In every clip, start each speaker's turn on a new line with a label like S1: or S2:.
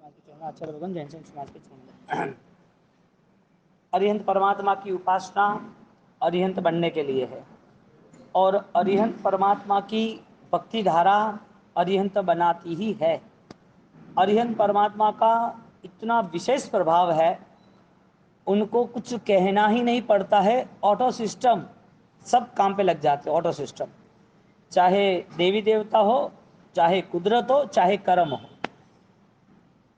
S1: आचार्य भगवान जैन सिंह समाज के चरण। अरिहंत परमात्मा की उपासना अरिहंत बनने के लिए है और अरिहंत परमात्मा की भक्ति धारा अरिहंत बनाती ही है। अरिहंत परमात्मा का इतना विशेष प्रभाव है, उनको कुछ कहना ही नहीं पड़ता है, ऑटो सिस्टम सब काम पे लग जाते हैं। ऑटो सिस्टम, चाहे देवी देवता हो, चाहे कुदरत हो, चाहे कर्म हो,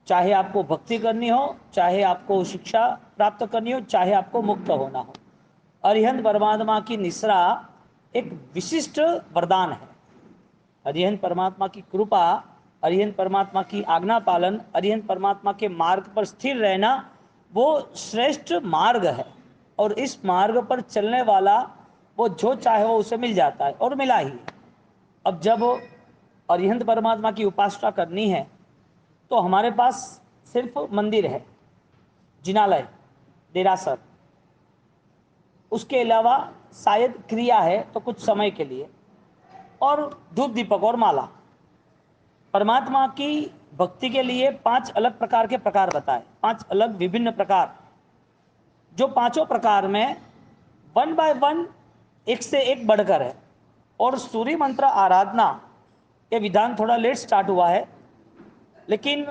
S1: चाहे आपको भक्ति करनी हो, चाहे आपको शिक्षा प्राप्त करनी हो, चाहे आपको मुक्त होना हो, अरिहंत परमात्मा की निश्रा एक विशिष्ट वरदान है। अरिहंत परमात्मा की कृपा, अरिहंत परमात्मा की आज्ञा पालन, अरिहंत परमात्मा के मार्ग पर स्थिर रहना, वो श्रेष्ठ मार्ग है। और इस मार्ग पर चलने वाला वो जो चाहे वो उसे मिल जाता है और मिला ही। अब जब अरिहंत परमात्मा की उपासना करनी है तो हमारे पास सिर्फ मंदिर है, जिनालय, देरासर, उसके अलावा शायद क्रिया है तो कुछ समय के लिए, और धूप दीपक और माला। परमात्मा की भक्ति के लिए 5 अलग प्रकार के प्रकार बताए, 5 अलग विभिन्न प्रकार, जो पांचों प्रकार में 1 बाय 1 एक से एक बढ़कर है। और सूर्य मंत्र आराधना ये विधान थोड़ा लेट स्टार्ट हुआ है, लेकिन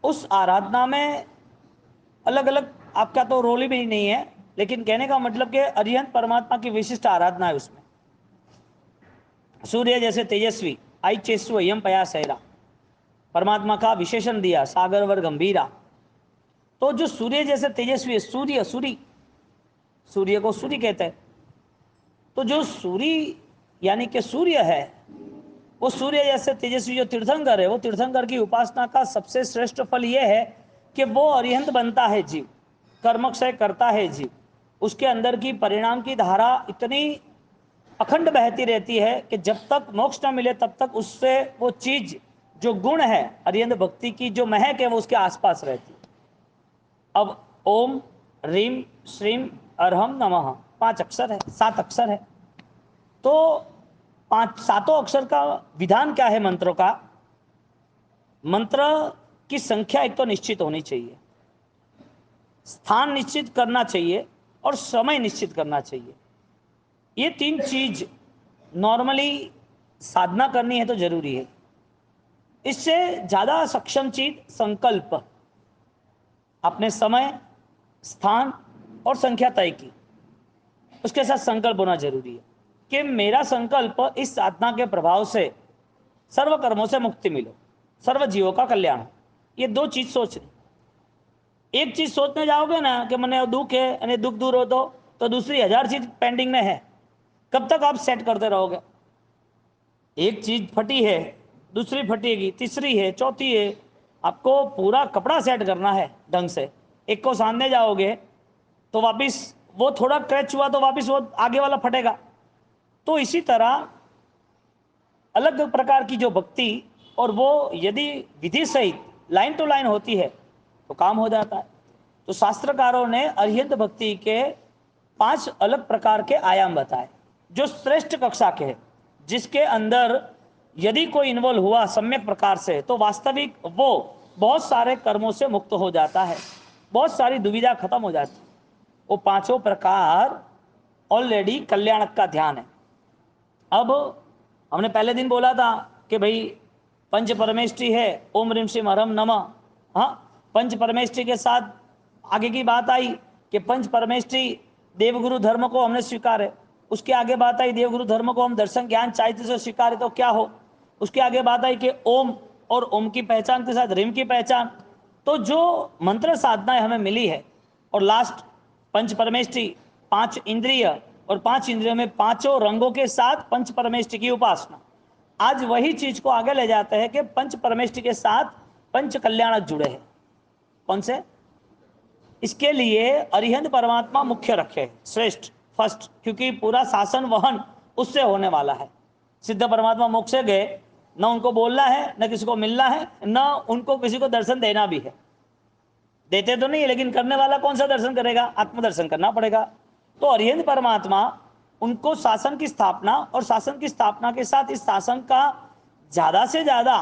S1: उस आराधना में अलग अलग आपका तो रोल ही भी नहीं है, लेकिन कहने का मतलब कि अरिहंत परमात्मा की विशिष्ट आराधना है उसमें। सूर्य जैसे तेजस्वी, आई चेसु यम पया सहरा, परमात्मा का विशेषण दिया, सागर वर गंभीरा। तो जो सूर्य जैसे तेजस्वी है, सूर्य सूर्य को सूर्य कहते हैं, तो जो सूर्य यानी कि सूर्य है, वो सूर्य जैसे तेजस्वी जो तीर्थंकर है, वो तीर्थंकर की उपासना का सबसे श्रेष्ठ फल यह है कि वो अरिहंत बनता है जीव, कर्मक्षय करता है जीव, उसके अंदर की परिणाम की धारा इतनी अखंड बहती रहती है कि जब तक मोक्ष न मिले तब तक उससे वो चीज जो गुण है अरिहंत भक्ति की, जो महक है, वो उसके आसपास रहती है। अब ओम रीम श्रीम अरहम नमः 5 अक्षर है, 7 अक्षर है, तो 7 अक्षर का विधान क्या है मंत्रों का? मंत्र की संख्या एक तो निश्चित होनी चाहिए, स्थान निश्चित करना चाहिए और समय निश्चित करना चाहिए। ये 3 चीज नॉर्मली साधना करनी है तो जरूरी है। इससे ज्यादा सक्षम चीज संकल्प, अपने समय, स्थान और संख्या तय की, उसके साथ संकल्प होना जरूरी है कि मेरा संकल्प इस साधना के प्रभाव से सर्व कर्मों से मुक्ति मिलो, सर्व जीवों का कल्याण हो। ये 2 चीज सोचनी। एक चीज सोचने जाओगे ना कि मैंने दुख है और दुख दूर हो तो दूसरी 1000 चीज पेंडिंग में है, कब तक आप सेट करते रहोगे? एक चीज फटी है, दूसरी फटेगी, तीसरी है, चौथी है, आपको पूरा कपड़ा सेट करना है ढंग से। एक को सामने जाओगे तो वापिस वो थोड़ा क्रैच हुआ तो वापिस वो आगे वाला फटेगा। तो इसी तरह अलग प्रकार की जो भक्ति, और वो यदि विधि सहित लाइन टू लाइन होती है तो काम हो जाता है। तो शास्त्रकारों ने अरिहंत भक्ति के 5 अलग प्रकार के आयाम बताए जो श्रेष्ठ कक्षा के हैं, जिसके अंदर यदि कोई इन्वॉल्व हुआ सम्यक प्रकार से तो वास्तविक वो बहुत सारे कर्मों से मुक्त हो जाता है, बहुत सारी दुविधा खत्म हो जाती है। वो 5 प्रकार ऑलरेडी कल्याणक का ध्यान है। अब हमने पहले दिन बोला था कि भाई पंच परमेष्टि है, ओम ह्रीम श्रीम हरम नमः। हाँ, पंच परमेष्टि के साथ आगे की बात आई कि पंच परमेष्टि देवगुरु धर्म को हमने स्वीकार है। उसके आगे बात आई देवगुरु धर्म को हम दर्शन ज्ञान चाहते से स्वीकार है तो क्या हो। उसके आगे बात आई कि ओम और ओम की पहचान के साथ ह्रीम की पहचान। तो जो मंत्र साधनाएं हमें मिली है, और लास्ट पंच परमेष्टि, 5 इंद्रिय, और 5 इंद्रियों में 5 रंगों के साथ पंच परमेष्टि की उपासना। आज वही चीज को आगे ले जाते हैं कि पंच परमेष्टि के साथ पंच कल्याणक जुड़े हैं। कौन से? इसके लिए अरिहंत परमात्मा मुख्य रखे, श्रेष्ठ, फर्स्ट, क्योंकि पूरा शासन वहन उससे होने वाला है। सिद्ध परमात्मा मोक्ष से गए, न उनको बोलना है, न किसी को मिलना है, न उनको किसी को दर्शन देना भी है। देते तो नहीं है, लेकिन करने वाला कौन सा दर्शन करेगा? आत्मदर्शन करना पड़ेगा। तो अरिहंत परमात्मा उनको शासन की स्थापना, और शासन की स्थापना के साथ इस शासन का ज्यादा से ज्यादा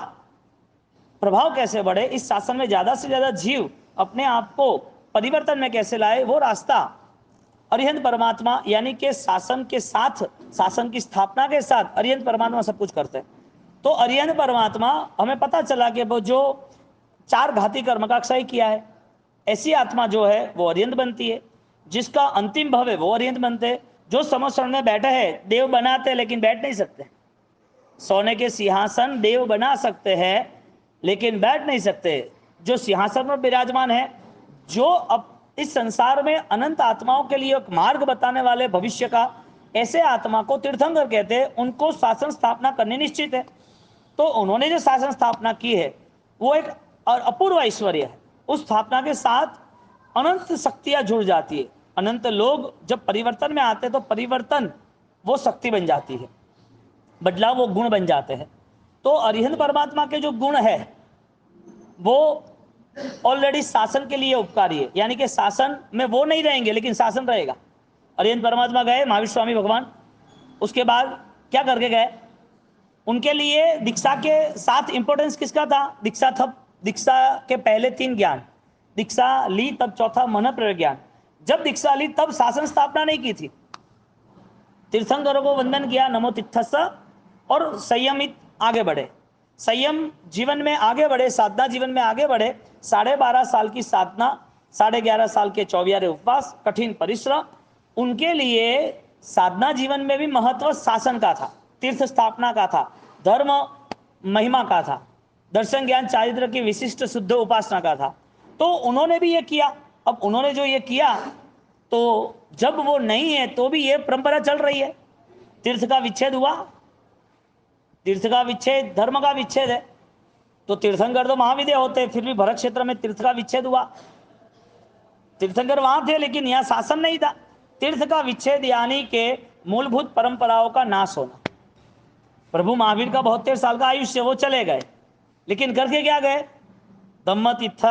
S1: प्रभाव कैसे बढ़े, इस शासन में ज्यादा से ज्यादा जीव अपने आप को परिवर्तन में कैसे लाए, वो रास्ता अरिहंत परमात्मा यानी कि शासन के साथ, शासन की स्थापना के साथ अरिहंत परमात्मा सब कुछ करते हैं। तो अरिहंत परमात्मा, हमें पता चला कि वो जो 4 घाती कर्म का क्षय किया है, ऐसी आत्मा जो है वो अरिहंत बनती है। जिसका अंतिम भव है वो अरिहंत बनते हैं। जो समसरण में बैठे हैं, देव बनाते हैं लेकिन बैठ नहीं सकते। सोने के सिंहासन देव बना सकते हैं लेकिन बैठ नहीं सकते। जो सिंहासन पर विराजमान है, जो अब इस संसार में अनंत आत्माओं के लिए एक मार्ग बताने वाले भविष्य का, ऐसे आत्मा को तीर्थंकर कहते हैं। उनको शासन स्थापना करनी निश्चित है। तो उन्होंने जो शासन स्थापना की है वो एक अपूर्व ऐश्वर्य है। उस स्थापना के साथ अनंत शक्तियां जुड़ जाती है। अनंत लोग जब परिवर्तन में आते हैं तो परिवर्तन वो शक्ति बन जाती है, बदलाव वो गुण बन जाते हैं। तो अरिहंत परमात्मा के जो गुण है वो ऑलरेडी शासन के लिए उपकारी है, यानी कि शासन में वो नहीं रहेंगे लेकिन शासन रहेगा। अरिहंत परमात्मा गए महावीर स्वामी भगवान, उसके बाद क्या करके गए, उनके लिए दीक्षा के साथ इंपॉर्टेंस किसका था, दीक्षा था। दीक्षा के पहले 3 ज्ञान, दीक्षा ली तब चौथा मन प्रयोग ज्ञान। जब दीक्षा ली तब शासन स्थापना नहीं की थी। तीर्थंकरों को वंदन किया, नमो तीर्थस्स, और संयमित आगे बढ़े। संयम जीवन में आगे बढ़े, साधना जीवन में आगे बढ़े। 12.5 साल की साधना, 11.5 साल के 24 उपवास, कठिन परिश्रम, उनके लिए साधना जीवन में भी महत्व शासन का था, तीर्थ स्थापना का था, धर्म महिमा का था, दर्शन ज्ञान चारित्र की विशिष्ट शुद्ध उपासना का था। तो उन्होंने भी ये किया। अब उन्होंने जो ये किया, तो जब वो नहीं है तो भी ये परंपरा चल रही है। तीर्थ का विच्छेद हुआ, तीर्थ का विच्छेद धर्म का विच्छेद है। तो तीर्थंकर तो महाविद्य होते, फिर भी भरत क्षेत्र में तीर्थ का विच्छेद हुआ। तीर्थंकर वहां थे लेकिन यहां शासन नहीं था। तीर्थ का विच्छेद यानी के मूलभूत परंपराओं का नाश होना। प्रभु महावीर का 72 साल का आयुष्य, वो चले गए लेकिन करके क्या गए, धम्म तीर्थ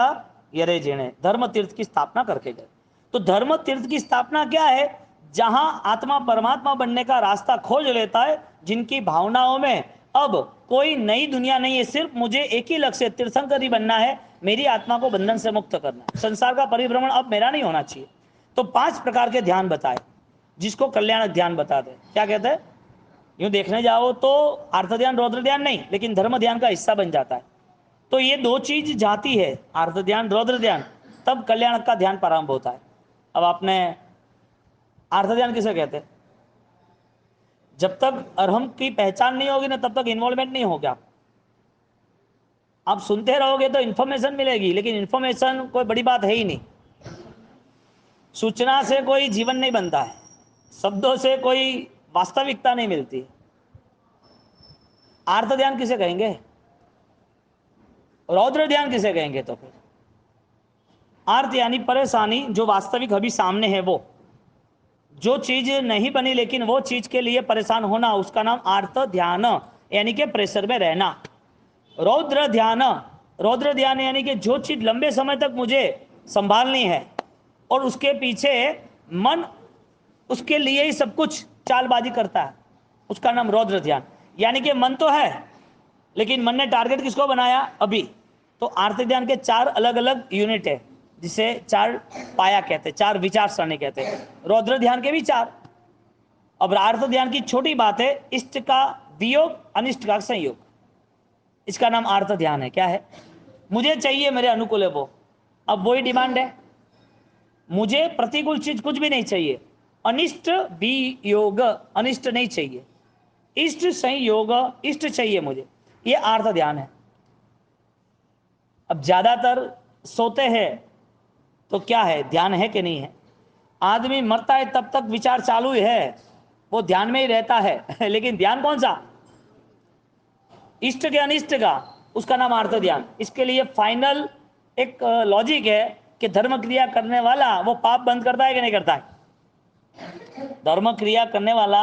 S1: यरे जिणे, धर्म तीर्थ की स्थापना करके गए। तो धर्म तीर्थ की स्थापना क्या है, जहां आत्मा परमात्मा बनने का रास्ता खोज लेता है, जिनकी भावनाओं में अब कोई नई दुनिया नहीं है, सिर्फ मुझे एक ही लक्ष्य, तीर्थंकर ही बनना है, मेरी आत्मा को बंधन से मुक्त करना है, संसार का परिभ्रमण अब मेरा नहीं होना चाहिए। तो 5 प्रकार के ध्यान बताए, जिसको कल्याणक ध्यान बताते। क्या कहते हैं, यूं देखने जाओ तो आर्थ ध्यान रौद्र ध्यान नहीं, लेकिन धर्म ध्यान का हिस्सा बन जाता है। तो ये 2 चीज जाती है, आर्थ ध्यान रौद्र ध्यान, तब कल्याणक का ध्यान प्रारंभ होता है। अब आपने आर्थ ध्यान किसे कहते हैं, जब तक अरहम की पहचान नहीं होगी ना तब तक इन्वॉल्वमेंट नहीं होगा। आप सुनते रहोगे तो इन्फॉर्मेशन मिलेगी, लेकिन इन्फॉर्मेशन कोई बड़ी बात है ही नहीं। सूचना से कोई जीवन नहीं बनता है, शब्दों से कोई वास्तविकता नहीं मिलती। आर्थ ध्यान किसे कहेंगे, रौद्र ध्यान किसे कहेंगे, तो फिर आर्थ यानी परेशानी, जो वास्तविक अभी सामने है, वो जो चीज नहीं बनी लेकिन वो चीज के लिए परेशान होना, उसका नाम आर्थ ध्यान, यानी कि प्रेशर में रहना। रौद्र ध्यान, रौद्र ध्यान यानी कि जो चीज लंबे समय तक मुझे संभालनी है और उसके पीछे मन उसके लिए ही सब कुछ चालबाजी करता है, उसका नाम रौद्र ध्यान। यानी कि मन तो है लेकिन मन ने टारगेट किसको बनाया, अभी। तो आर्थ ध्यान के 4 अलग अलग यूनिट है, जिसे 4 पाया कहते हैं, 4 विचार सरणी कहते हैं। रौद्र ध्यान के भी 4। अब आर्थ ध्यान की छोटी बात है, इष्ट का वियोग, अनिष्ट का संयोग, इसका नाम आर्थ ध्यान है। क्या है, मुझे चाहिए मेरे अनुकूल है वो, अब वही डिमांड है, मुझे प्रतिकूल चीज कुछ भी नहीं चाहिए। अनिष्ट वियोग, अनिष्ट नहीं चाहिए, इष्ट संयोग, इष्ट चाहिए मुझे, ये आर्थ ध्यान है। अब ज्यादातर सोते हैं तो क्या है, ध्यान है कि नहीं है। आदमी मरता है तब तक विचार चालू है, वो ध्यान में ही रहता है लेकिन ध्यान कौन सा, इष्ट के अनिष्ट का, उसका नाम आर्थ ध्यान। इसके लिए फाइनल एक लॉजिक है कि धर्म क्रिया करने वाला वो पाप बंद करता है कि नहीं करता है। धर्म क्रिया करने वाला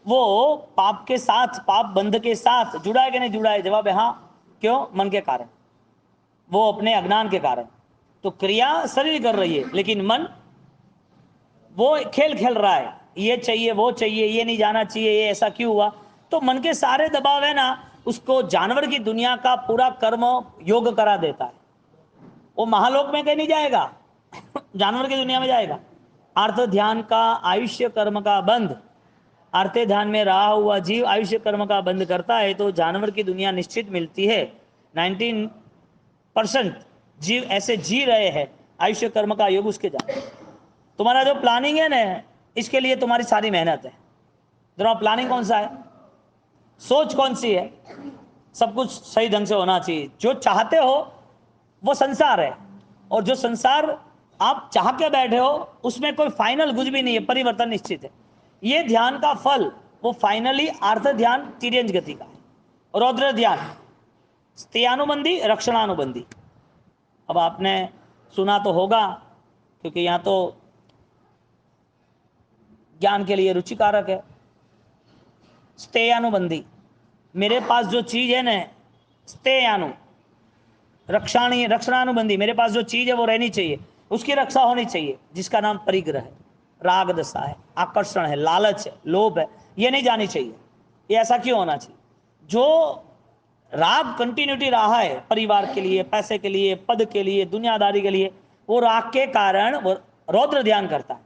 S1: वो पाप के साथ, पाप बंध के साथ जुड़ा है कि नहीं जुड़ा है, जवाब है हाँ। क्यों, मन के कारण, वो अपने अज्ञान के कारण। तो क्रिया शरीर कर रही है लेकिन मन वो खेल खेल रहा है, ये चाहिए वो चाहिए, ये नहीं जाना चाहिए, ये ऐसा क्यों हुआ। तो मन के सारे दबाव है ना, उसको जानवर की दुनिया का पूरा कर्म योग करा देता है। वो महालोक में कहीं नहीं जाएगा, जानवर की दुनिया में जाएगा। अर्थ ध्यान का आयुष्य कर्म का बंध, अर्थ ध्यान में रहा हुआ जीव आयुष्य कर्म का बंध करता है तो जानवर की दुनिया निश्चित मिलती है। 19% जीव ऐसे जी रहे हैं, आयुष्य कर्म का योग उसके जान। तुम्हारा जो प्लानिंग है ना, इसके लिए तुम्हारी सारी मेहनत है। तुम्हारा प्लानिंग कौन सा है, सोच कौन सी है, सब कुछ सही ढंग से होना चाहिए। जो चाहते हो वो संसार है, और जो संसार आप चाह के बैठे हो उसमें कोई फाइनल कुछ भी नहीं है, परिवर्तन निश्चित है। ये ध्यान का फल वो फाइनली अर्थ ध्यान तिर्यंज गति का है। रौद्र ध्यान स्त्रियानुबंधी रक्षणानुबंधी। अब आपने सुना तो होगा, क्योंकि यहाँ तो ज्ञान के लिए रुचिकारक है। स्तेयानुबंधी, मेरे पास जो चीज है ना, स्तेयानु रक्षणानुबंधी, मेरे पास जो चीज है वो रहनी चाहिए, उसकी रक्षा होनी चाहिए, जिसका नाम परिग्रह है, राग दशा है, आकर्षण है, लालच है, लोभ है, ये नहीं जानी चाहिए। ये ऐसा क्यों होना चाहिए? जो राग कंटिन्यूटी रहा है परिवार के लिए, पैसे के लिए, पद के लिए, दुनियादारी के लिए, वो राग के कारण वो रौद्र ध्यान करता है।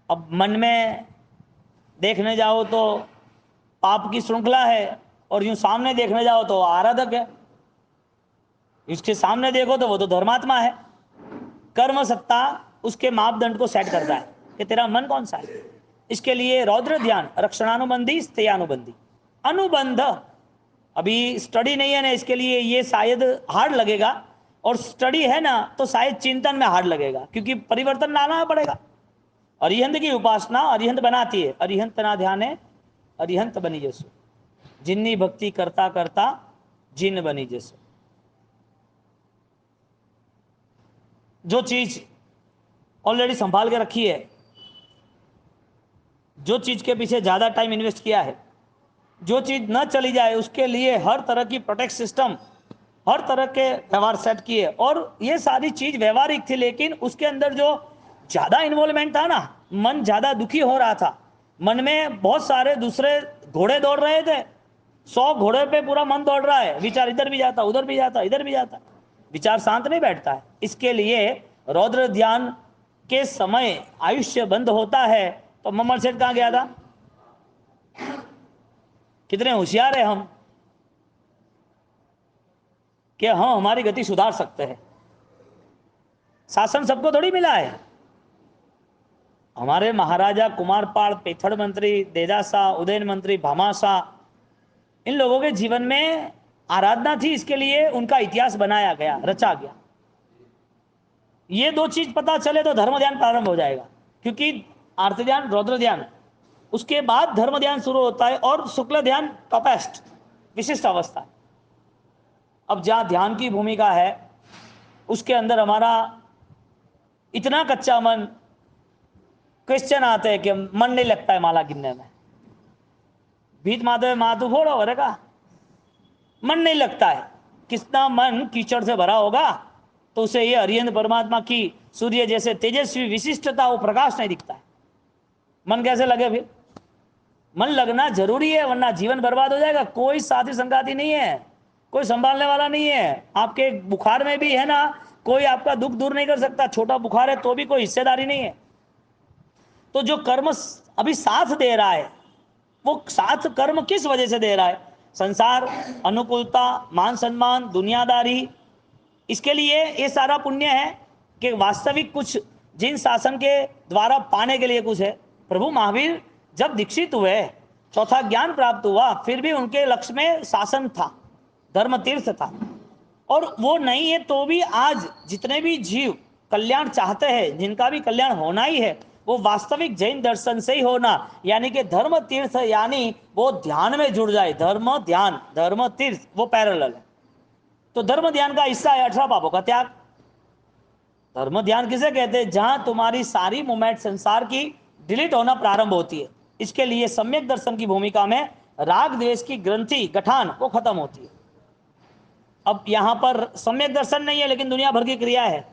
S1: अब मन में देखने जाओ तो पाप की श्रृंखला है, और यूं सामने देखने जाओ तो आराधक है। इसके सामने देखो तो वो तो धर्मात्मा है। कर्म सत्ता उसके मापदंड को सेट करता है कि तेरा मन कौन सा है। इसके लिए रौद्र ध्यान रक्षणानुबंधी स्तेयानुबंधी। अनुबंध अभी स्टडी नहीं है ना, इसके लिए ये शायद हार्ड लगेगा, और स्टडी है ना तो शायद चिंतन में हार्ड लगेगा, क्योंकि परिवर्तन लाना पड़ेगा। अरिहंत की उपासना अरिहंत बनाती है। अरिहंत ना ध्यान है अरिहंत बनी जैसो, जिन्नी भक्ति करता करता जिन बनी जैसो। जो चीज ऑलरेडी संभाल के रखी है, जो चीज के पीछे ज्यादा टाइम इन्वेस्ट किया है, जो चीज न चली जाए उसके लिए हर तरह की प्रोटेक्ट सिस्टम, हर तरह के व्यवहार सेट किए, और ये सारी चीज व्यवहारिक थी, लेकिन उसके अंदर जो ज्यादा इन्वॉल्वमेंट था ना, मन ज्यादा दुखी हो रहा था, मन में बहुत सारे दूसरे घोड़े दौड़ रहे थे, 100 घोड़े पे पूरा मन दौड़ रहा है, विचार इधर भी जाता, उधर भी जाता, इधर भी जाता, विचार शांत नहीं बैठता है। इसके लिए रौद्र ध्यान के समय आयुष्य बंद होता है। तो ममल सेठ कहां गया था? कितने होशियार है हम कि हम हमारी गति सुधार सकते हैं। शासन सबको थोड़ी मिला है। हमारे महाराजा कुमारपाल, पेथड़ मंत्री देदासा, उदयन मंत्री भामाशाह, इन लोगों के जीवन में आराधना थी, इसके लिए उनका इतिहास बनाया गया, रचा गया। ये दो चीज पता चले तो धर्म ध्यान प्रारंभ हो जाएगा, क्योंकि अर्थ ध्यान रौद्र ध्यान, उसके बाद धर्म ध्यान शुरू होता है, और शुक्ल ध्यान टॉपेस्ट विशिष्ट अवस्था। अब जहां ध्यान की भूमिका है उसके अंदर हमारा इतना कच्चा मन, क्वेश्चन आते हैं कि मन नहीं लगता है माला गिनने में, भीत माधव माधु फोड़ो अरे का मन नहीं लगता है। कितना मन कीचड़ से भरा होगा तो उसे ये अरिहंत परमात्मा की सूर्य जैसे तेजस्वी विशिष्टता, वो प्रकाश नहीं दिखता है। मन कैसे लगे? फिर मन लगना जरूरी है, वरना जीवन बर्बाद हो जाएगा। कोई साथी संगाती नहीं है, कोई संभालने वाला नहीं है। आपके बुखार में भी है ना, कोई आपका दुख दूर नहीं कर सकता। छोटा बुखार है तो भी कोई हिस्सेदारी नहीं है। तो जो कर्म अभी साथ दे रहा है, वो साथ कर्म किस वजह से दे रहा है? संसार, अनुकूलता, मान सम्मान, दुनियादारी, इसके लिए ये सारा पुण्य है कि वास्तविक कुछ जिन शासन के द्वारा पाने के लिए कुछ है। प्रभु महावीर जब दीक्षित हुए, चौथा ज्ञान प्राप्त हुआ, फिर भी उनके लक्ष्य में शासन था, धर्म तीर्थ था, और वो नहीं है तो भी आज जितने भी जीव कल्याण चाहते हैं, जिनका भी कल्याण होना ही है, वो वास्तविक जैन दर्शन से ही होना, यानी कि धर्म तीर्थ, यानी वो ध्यान में जुड़ जाए। धर्म ध्यान, धर्म तीर्थ वो पैरेलल है। तो धर्म ध्यान का हिस्सा है 18 पापों का त्याग। धर्म ध्यान किसे कहते हैं? जहां तुम्हारी सारी मूवमेंट संसार की डिलीट होना प्रारंभ होती है। इसके लिए सम्यक दर्शन की भूमिका में राग द्वेष की ग्रंथि गठान वो खत्म होती है। अब यहां पर सम्यक दर्शन नहीं है, लेकिन दुनिया भर की क्रिया है।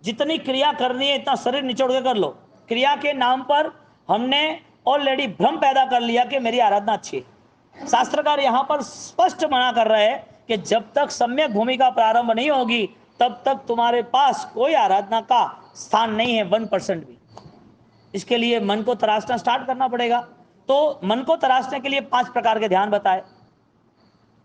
S1: जितनी क्रिया करनी है इतना शरीर निचोड़ के कर लो। क्रिया के नाम पर हमने ऑलरेडी भ्रम पैदा कर लिया कि मेरी आराधना अच्छी है। शास्त्रकार यहाँ पर स्पष्ट मना कर रहे हैं कि जब तक सम्यक भूमिका प्रारंभ नहीं होगी तब तक तुम्हारे पास कोई आराधना का स्थान नहीं है 1% भी। इसके लिए मन को तराशना स्टार्ट करना पड़ेगा। तो मन को तराशने के लिए 5 प्रकार के ध्यान बताए।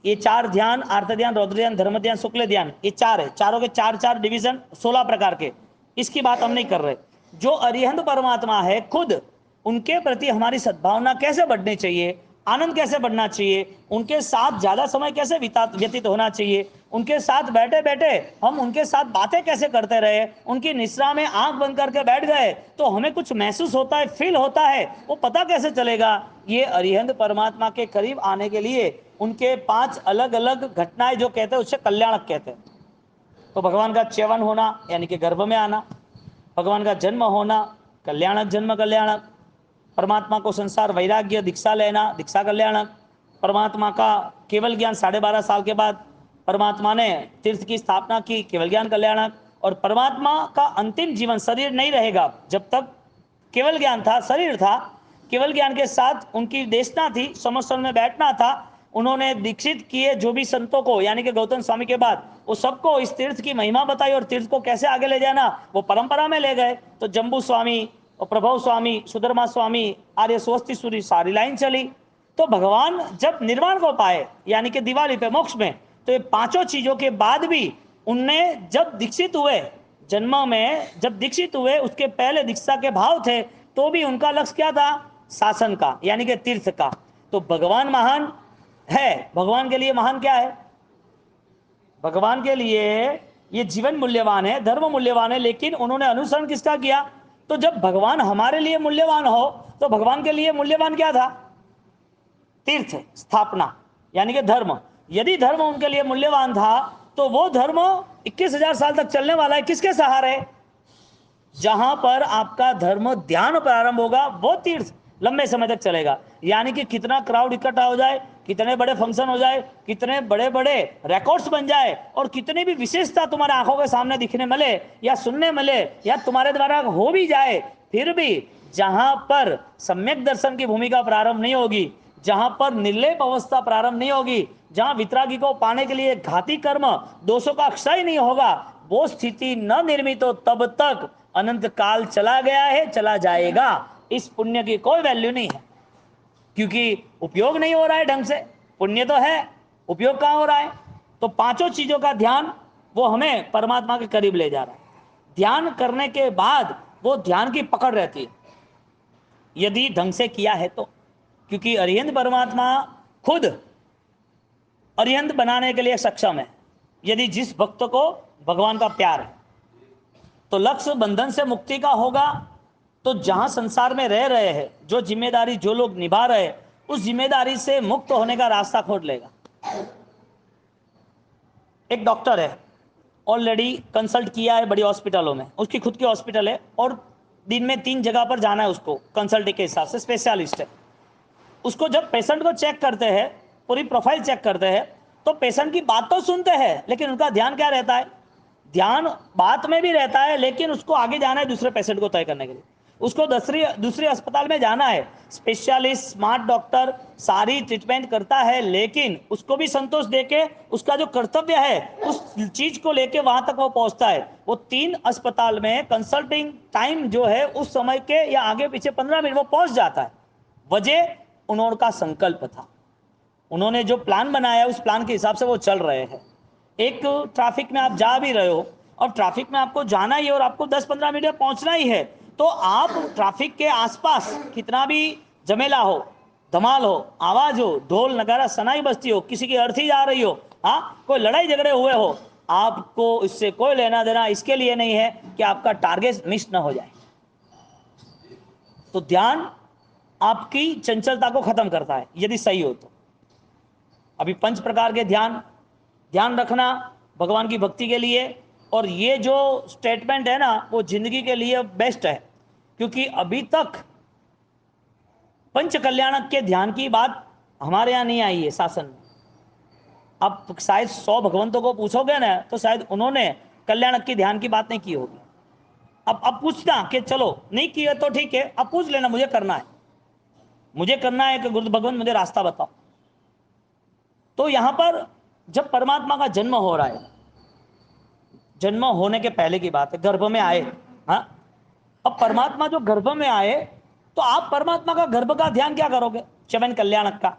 S1: ये 4 ध्यान, आर्त ध्यान, रौद्र ध्यान, धर्म ध्यान, शुक्ल ध्यान, ये 4 है। चारों के 4 डिवीजन, 16 प्रकार के। इसकी बात हम नहीं कर रहे। जो अरिहंत परमात्मा है खुद, उनके प्रति हमारी सद्भावना कैसे बढ़नी चाहिए, आनंद कैसे बढ़ना चाहिए, उनके साथ ज्यादा समय कैसे व्यतीत होना चाहिए, उनके साथ बैठे बैठे हम उनके साथ बातें कैसे करते रहे, उनकी निश्रा में आंख बंद करके बैठ गए तो हमें कुछ महसूस होता है, फील होता है, वो पता कैसे चलेगा। ये अरिहंत परमात्मा के करीब आने के लिए उनके 5 अलग अलग घटनाएं जो कहते हैं उससे कल्याणक कहते हैं। तो भगवान का च्यवन होना यानी कि गर्भ में आना, भगवान का जन्म होना कल्याणक, जन्म कल्याणक, परमात्मा को संसार वैराग्य दीक्षा लेना, दीक्षा कल्याणक, परमात्मा का केवल ज्ञान 12.5 साल के बाद परमात्मा ने तीर्थ की स्थापना की, केवल ज्ञान कल्याणक, और परमात्मा का अंतिम जीवन शरीर नहीं रहेगा, जब तक केवल ज्ञान था, शरीर था, केवल ज्ञान के साथ उनकी देशना थी, समस्थल में बैठना था। उन्होंने दीक्षित किए जो भी संतों को, यानी कि गौतम स्वामी के बाद, वो सबको इस तीर्थ की महिमा बताई और तीर्थ को कैसे आगे ले जाना वो परंपरा में ले गए। तो जम्बू स्वामी और प्रभव स्वामी, सुधर्मा स्वामी, आर्य स्वस्ति सूरी, सारी लाइन चली। तो भगवान जब निर्वाण को पाए यानी कि दिवाली पे मोक्ष में, तो ये 5 चीजों के बाद भी उनने जब दीक्षित हुए, जन्म में जब दीक्षित हुए उसके पहले दीक्षा के भाव थे, तो भी उनका लक्ष्य क्या था, शासन का यानी कि तीर्थ का। तो भगवान महान है, भगवान के लिए महान क्या है, भगवान के लिए ये जीवन मूल्यवान है, धर्म मूल्यवान है, लेकिन उन्होंने अनुसरण किसका किया। तो जब भगवान हमारे लिए मूल्यवान हो तो भगवान के लिए मूल्यवान क्या था, तीर्थ स्थापना यानी कि धर्म। यदि धर्म उनके लिए मूल्यवान था तो वो धर्म 21,000 साल तक चलने वाला है, किसके सहारे, जहां पर आपका धर्म ध्यान प्रारंभ होगा वो तीर्थ लंबे समय तक चलेगा। यानी कि कितना क्राउड इकट्ठा हो जाए, कितने बड़े फंक्शन हो जाए, कितने बड़े बड़े रिकॉर्ड्स बन जाए और कितनी भी विशेषता तुम्हारे आंखों के सामने दिखने मिले या सुनने मिले या तुम्हारे द्वारा हो भी जाए, फिर भी जहां पर सम्यक दर्शन की भूमिका प्रारंभ नहीं होगी, जहां पर निर्लेप अवस्था प्रारंभ नहीं होगी, जहां वितरागी को पाने के लिए घाती कर्म दोषों का क्षय नहीं होगा, वो स्थिति न निर्मित हो तब तक अनंत काल चला गया है, चला जाएगा। इस पुण्य की कोई वैल्यू नहीं है, क्योंकि उपयोग नहीं हो रहा है ढंग से। पुण्य तो है, उपयोग कहां हो रहा है। तो 5 चीजों का ध्यान वो हमें परमात्मा के करीब ले जा रहा है। ध्यान करने के बाद वो ध्यान की पकड़ रहती है यदि ढंग से किया है तो, क्योंकि अरिहंत परमात्मा खुद अरिहंत बनाने के लिए सक्षम है। यदि जिस भक्त को भगवान का प्यार है तो लक्ष्य बंधन से मुक्ति का होगा। तो जहां संसार में रह रहे हैं, जो जिम्मेदारी जो लोग निभा रहे हैं, उस जिम्मेदारी से मुक्त होने का रास्ता खोज लेगा। एक डॉक्टर है, ऑलरेडी कंसल्ट किया है बड़ी हॉस्पिटलों में, उसकी खुद की हॉस्पिटल है और दिन में 3 जगह पर जाना है उसको कंसल्ट के हिसाब से, स्पेशलिस्ट है। उसको जब पेशेंट को चेक करते हैं, पूरी प्रोफाइल चेक करते हैं, तो पेशेंट की बात तो सुनते हैं लेकिन उनका ध्यान क्या रहता है, ध्यान बात में भी रहता है लेकिन उसको आगे जाना है दूसरे पेशेंट को तय करने के लिए। उसको दूसरी अस्पताल में जाना है, स्पेशलिस्ट स्मार्ट डॉक्टर सारी ट्रीटमेंट करता है, लेकिन उसको भी संतोष देके उसका जो कर्तव्य है उस चीज को लेके वहां तक वो पहुंचता है। वो 3 अस्पताल में कंसल्टिंग टाइम जो है उस समय के या आगे पीछे 15 मिनट वो पहुंच जाता है। वजह उनका संकल्प था, उन्होंने जो प्लान बनाया उस प्लान के हिसाब से वो चल रहे हैं। एक ट्रैफिक में आप जा भी रहे हो और ट्रैफिक में आपको जाना ही है और आपको 10-15 मिनट में पहुंचना ही है, तो आप ट्रैफिक के आसपास कितना भी जमेला हो, धमाल हो, आवाज हो, ढोल नगारा सनाई बजती हो, किसी की अर्थी जा रही हो, हाँ कोई लड़ाई झगड़े हुए हो, आपको इससे कोई लेना देना इसके लिए नहीं है कि आपका टारगेट मिस ना हो जाए। तो ध्यान आपकी चंचलता को खत्म करता है यदि सही हो तो। अभी 5 प्रकार के ध्यान रखना भगवान की भक्ति के लिए, और ये जो स्टेटमेंट है ना वो जिंदगी के लिए बेस्ट है, क्योंकि अभी तक पंच कल्याणक के ध्यान की बात हमारे यहाँ नहीं आई है शासन में। अब शायद 100 भगवंतों को पूछोगे ना तो शायद उन्होंने कल्याणक की ध्यान की बात नहीं की होगी। अब पूछना कि चलो नहीं किया तो ठीक है, अब पूछ लेना मुझे करना है कि गुरु भगवंत मुझे रास्ता बताओ। तो यहां पर जब परमात्मा का जन्म हो रहा है, जन्म होने के पहले की बात है, गर्भ में आए। हाँ, अब परमात्मा जो गर्भ में आए, तो आप परमात्मा का गर्भ का ध्यान क्या करोगे? च्यवन कल्याणक का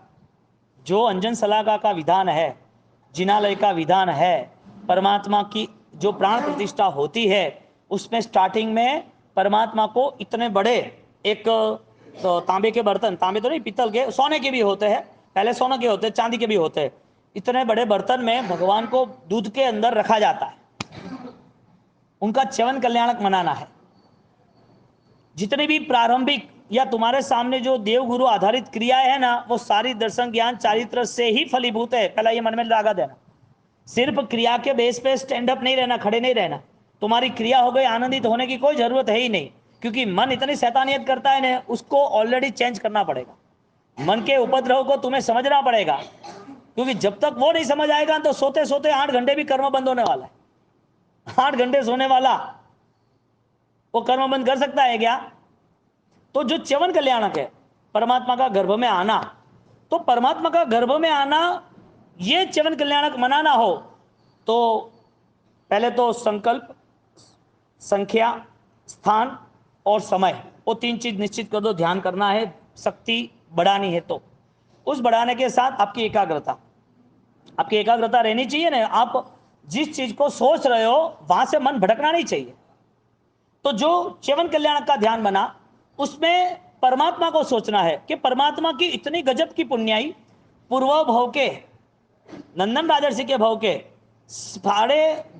S1: जो अंजन सलागा का विधान है, जिनालय का विधान है, परमात्मा की जो प्राण प्रतिष्ठा होती है, उसमें स्टार्टिंग में परमात्मा को इतने बड़े एक तांबे के बर्तन, तांबे तो नहीं, पीतल के, सोने के भी होते हैं, पहले सोने के होते हैं, चांदी के भी होते हैं, इतने बड़े बर्तन में भगवान को दूध के अंदर रखा जाता है। उनका च्यवन कल्याणक मनाना है। जितनी भी प्रारंभिक या तुम्हारे सामने जो देवगुरु आधारित क्रियाएं है ना, वो सारी दर्शन ज्ञान चारित्र से ही फलीभूत है। पहला ये मन में लगा देना। सिर्फ क्रिया के बेस पे स्टैंड अप नहीं रहना, खड़े नहीं रहना। तुम्हारी क्रिया हो गई, आनंदित होने की कोई जरूरत है ही नहीं, क्योंकि मन इतनी शैतानियत करता है ना, उसको ऑलरेडी चेंज करना पड़ेगा। मन के उपद्रव को तुम्हें समझना पड़ेगा, क्योंकि जब तक वो नहीं समझ आएगा तो सोते सोते 8 घंटे भी कर्म बंद होने वाला है। 8 घंटे सोने वाला वो कर्म बंद कर सकता है क्या? तो जो च्यवन कल्याणक है, परमात्मा का गर्भ में आना, तो परमात्मा का गर्भ में आना, ये च्यवन कल्याणक मनाना हो तो पहले तो संकल्प, संख्या, स्थान और समय, वो 3 चीज निश्चित कर दो। ध्यान करना है, शक्ति बढ़ानी है, तो उस बढ़ाने के साथ आपकी एकाग्रता, आपकी एकाग्रता रहनी चाहिए ना। आप जिस चीज को सोच रहे हो वहां से मन भटकना नहीं चाहिए। तो जो च्यवन कल्याणक का ध्यान बना, उसमें परमात्मा को सोचना है कि परमात्मा की इतनी गजब की पुण्याई, पूर्व भव के, नंदन राजर्षि के भव के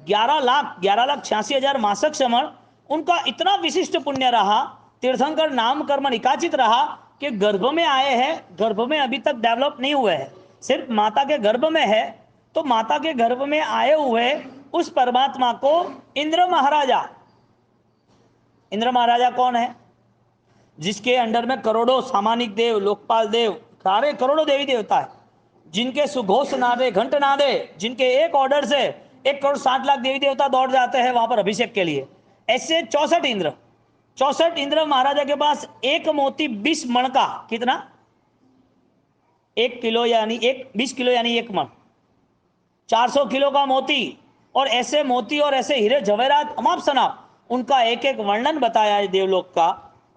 S1: 11,86,000 मासक श्रमण, उनका इतना विशिष्ट पुण्य रहा, तीर्थंकर नाम कर्म निकाचित रहा कि गर्भ में आए हैं, गर्भ में अभी तक डेवलप नहीं हुए हैं, सिर्फ माता के गर्भ में है। तो माता के गर्भ में आए हुए उस परमात्मा को इंद्र महाराजा, इंद्र महाराजा कौन है? जिसके अंडर में करोड़ों सामानिक देव, लोकपाल देव, सारे करोड़ों देवी देवता है, जिनके सुघोष नादे, घंट नादे, जिनके एक ऑर्डर से 1,60,00,000 देवी देवता दौड़ जाते हैं वहां पर अभिषेक के लिए। ऐसे 64 इंद्र, 64 इंद्र महाराजा के पास एक मोती 20 मण का, कितना? 1 किलो यानी 20 किलो यानी 1 मण, 400 किलो का मोती। और ऐसे मोती और ऐसे हीरे जवेरात अमाप सनाप, उनका एक एक वर्णन बताया है देवलोक का,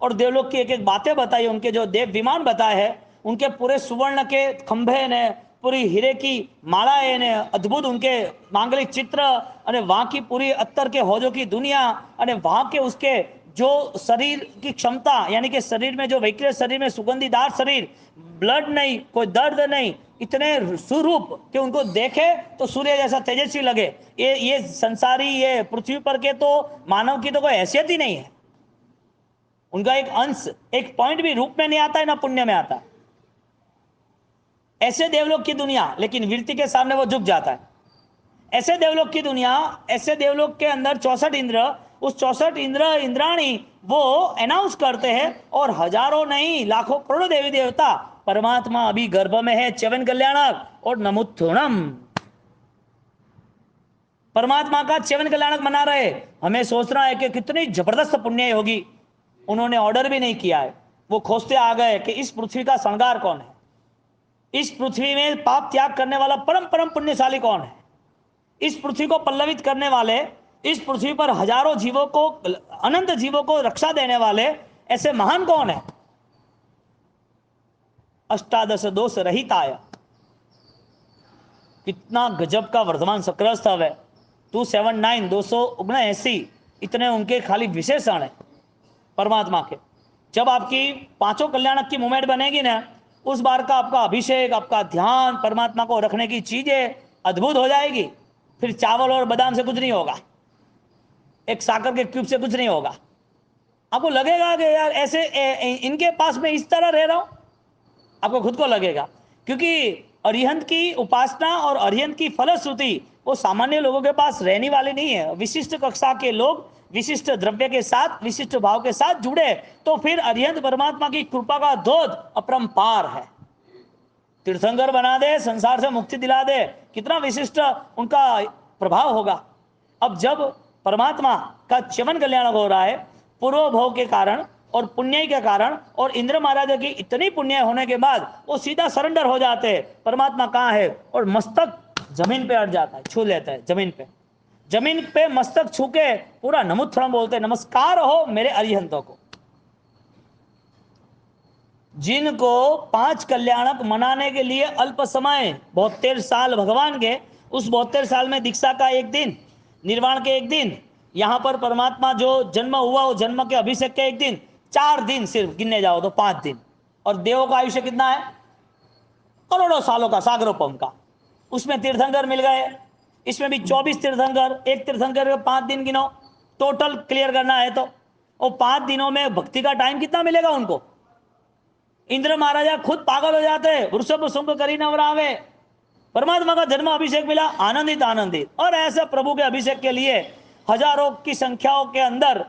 S1: और देवलोक की एक एक बातें बताई, उनके जो देव विमान बताए हैं, उनके पूरे सुवर्ण के खंभे ने, पूरी हीरे की मालाएं ने, अद्भुत उनके मांगलिक चित्र, અને वहां की पूरी अत्तर के हौजों की दुनिया, અને वहां के उसके जो शरीर की क्षमता, यानी कि शरीर में जो वैक्रिय शरीर में सुगंधीदार शरीर, ब्लड नहीं, कोई दर्द नहीं, इतने सुरूप कि उनको देखे तो सूर्य जैसा तेजस्वी लगे। ये संसारी, ये पृथ्वी पर के तो मानव की तो कोई हैसियत ही नहीं है। उनका एक अंश, एक पॉइंट भी रूप में नहीं आता है, ना पुण्य में आता है। ऐसे देवलोक की दुनिया, लेकिन वीरती के सामने वो झुक जाता है। ऐसे देवलोक की दुनिया, ऐसे देवलोक के अंदर 64 इंद्र, उस 64 इंद्र इंद्राणी वो अनाउंस करते हैं, और हजारों नहीं लाखों करोड़ों देवी देवता, परमात्मा अभी गर्भ में है, च्यवन कल्याणक और नमुत्थुणम, परमात्मा का च्यवन कल्याणक मना रहे। हमें सोचना है कि कितनी जबरदस्त पुण्य होगी। उन्होंने ऑर्डर भी नहीं किया है, वो खोजते आ गए कि इस पृथ्वी का श्रृंगार कौन है, इस पृथ्वी में पाप त्याग करने वाला परम परम पुण्यशाली कौन है, इस पृथ्वी को पल्लवित करने वाले, इस पृथ्वी पर हजारों जीवों को, अनंत जीवों को रक्षा देने वाले ऐसे महान कौन है? अष्टादश दोष रहिताय, कितना गजब का वर्धमान सक्रस्तव है। 279, 279, इतने उनके खाली विशेषण है परमात्मा के। जब आपकी पांचों कल्याणक की मूवमेंट बनेगी ना, उस बार का आपका अभिषेक, आपका ध्यान, परमात्मा को रखने की चीजें अद्भुत हो जाएगी। फिर चावल और बादाम से कुछ नहीं होगा, एक साकर के क्यूब से कुछ नहीं होगा। आपको लगेगा कि यार ऐसे इनके पास में इस तरह रह रहा हूं, आपको खुद को लगेगा, क्योंकि अरिहंत की उपासना और अरिहंत की फलश्रुति वो सामान्य लोगों के पास रहने वाली नहीं है। विशिष्ट कक्षा के लोग विशिष्ट द्रव्य के साथ, विशिष्ट भाव के साथ जुड़े, तो फिर अरिहंत परमात्मा की कृपा का धोध अपरंपार है। तीर्थंकर बना दे, संसार से मुक्ति दिला दे, कितना विशिष्ट उनका प्रभाव होगा। अब जब परमात्मा का च्यवन कल्याण हो रहा है, पूर्व भव के कारण और पुण्य के कारण, और इंद्र महाराजा की इतनी पुण्य होने के बाद वो सीधा सरेंडर हो जाते हैं, परमात्मा कहाँ है, और मस्तक जमीन पे अट जाता है, छू लेता है जमीन पे मस्तक छू के पूरा नमुत्थड़म बोलते हैं, नमस्कार हो मेरे अरिहंतों को। जिनको 5 कल्याणक मनाने के लिए अल्प समय 72 साल भगवान के, उस 72 साल में दीक्षा का एक दिन, निर्वाण के एक दिन, यहां पर परमात्मा जो जन्म हुआ वो जन्म के अभिषेक के एक दिन, 4 दिन सिर्फ गिनने जाओ तो 5 दिन। और देवों का आयुष्य कितना है, करोड़ों सालों का, सागरोपम का। उसमें तीर्थंकर मिल गए, इसमें भी 24 तीर्थंकर, एक तीर्थंकर के 5 दिन गिनो, टोटल क्लियर करना है तो। और 5 दिनों में भक्ति का टाइम कितना मिलेगा उनको। इंद्र महाराजा खुद पागल हो जाते हैं, वृषभ शुंभ करी नवरावे, परमात्मा का जन्म अभिषेक मिला, आनंदित आनंदित। और ऐसे प्रभु के अभिषेक के लिए हजारों की संख्याओं के अंदर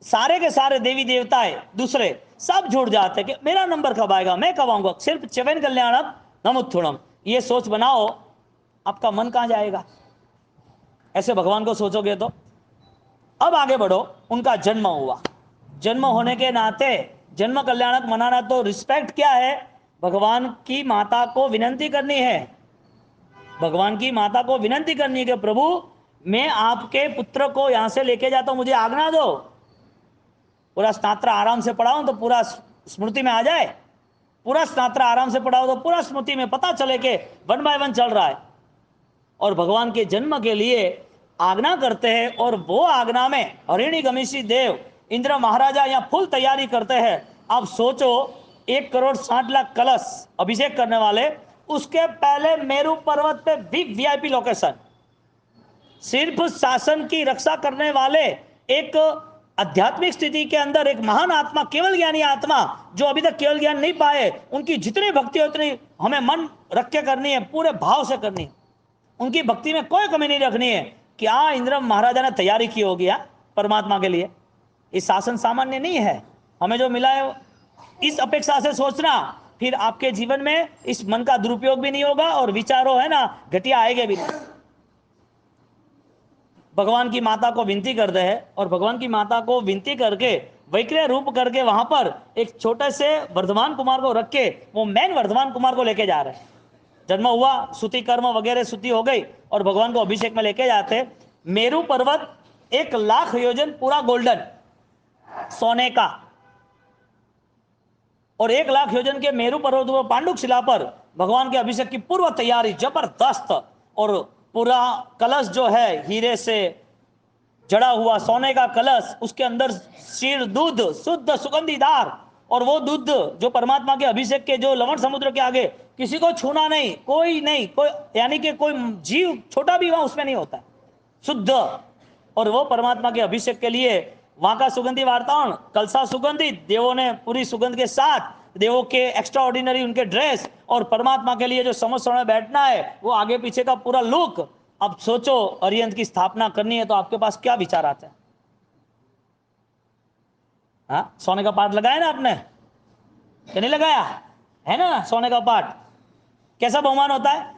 S1: सारे के सारे देवी देवताएं दूसरे सब जुड़ जाते कि मेरा नंबर कब आएगा, मैं कब आऊंगा। सिर्फ 7 कल्याणम नमुत्थुणम, ये सोच बनाओ, आपका मन कहां जाएगा ऐसे भगवान को सोचोगे तो। अब आगे बढ़ो, उनका जन्म हुआ, जन्म होने के नाते जन्म कल्याणक मनाना, तो रिस्पेक्ट क्या है, भगवान की माता को विनंती करनी है, भगवान की माता को विनंती करनी है कि प्रभु मैं आपके पुत्र को यहां से लेके जाता हूं, मुझे आज्ञा दो। पूरा स्नात्र आराम से पढ़ाऊं तो पूरा स्मृति में आ जाए, पूरा स्नात्र आराम से पढ़ाओ तो पूरा स्मृति में पता चले कि 1 बाय 1 चल रहा है। और भगवान के जन्म के लिए आज्ञा करते हैं, और वो आज्ञा में हरिणी गमिशी देव इंद्र महाराजा यहाँ फुल तैयारी करते हैं। आप सोचो 1,60,00,000 कलश अभिषेक करने वाले, उसके पहले मेरू पर्वत पे बिग वीआईपी लोकेशन, सिर्फ शासन की रक्षा करने वाले एक आध्यात्मिक स्थिति के अंदर एक महान आत्मा, केवल ज्ञानी आत्मा जो अभी तक केवल ज्ञान नहीं पाए, उनकी जितनी भक्ति उतनी हमें मन रख के करनी है, पूरे भाव से करनी है, उनकी भक्ति में कोई कमी नहीं रखनी है। क्या इंद्र महाराजा ने तैयारी की होगी परमात्मा के लिए। इस शासन सामान्य नहीं है, हमें जो मिला है इस अपेक्षा से सोचना, फिर आपके जीवन में इस मन का दुरुपयोग भी नहीं होगा और विचारों है ना घटिया आएंगे भी नहीं। भगवान की माता को विनती करते हैं, और भगवान की माता को विनती करके वैक्रिय रूप करके वहां पर एक छोटे से वर्धमान कुमार को रख के वो मेन वर्धमान कुमार को लेके जा रहे हैं। जन्म हुआ, सुति कर्म वगैरह सुति हो गई, और भगवान को अभिषेक में लेके जाते। मेरू पर्वत 1,00,000 योजन पूरा गोल्डन सोने का, और 1,00,000 योजन के मेरू पर्वत पर पांडुक शिला पर भगवान के अभिषेक की पूर्व तैयारी जबरदस्त। और पूरा कलश जो है हीरे से जड़ा हुआ सोने का कलश, उसके अंदर क्षीर दूध शुद्ध सुगंधीदार, और वो दूध जो परमात्मा के अभिषेक के, जो लवण समुद्र के आगे किसी को छूना नहीं, कोई यानी कि कोई जीव छोटा भी वहां उसमें नहीं होता, शुद्ध। और वो परमात्मा के अभिषेक के लिए वहां का सुगंधी वातावरण, कलसा सुगंधित, देवों ने पूरी सुगंध के साथ, देवों के एक्स्ट्रा ऑर्डिनरी उनके ड्रेस, और परमात्मा के लिए जो समस्त में बैठना है वो आगे पीछे का पूरा लुक। अब सोचो अरिहंत की स्थापना करनी है तो आपके पास क्या विचार आता है। हाँ, सोने का पाठ लगाया ना आपने, क्या नहीं लगाया है ना, सोने का पाठ। कैसा बहुमान होता है,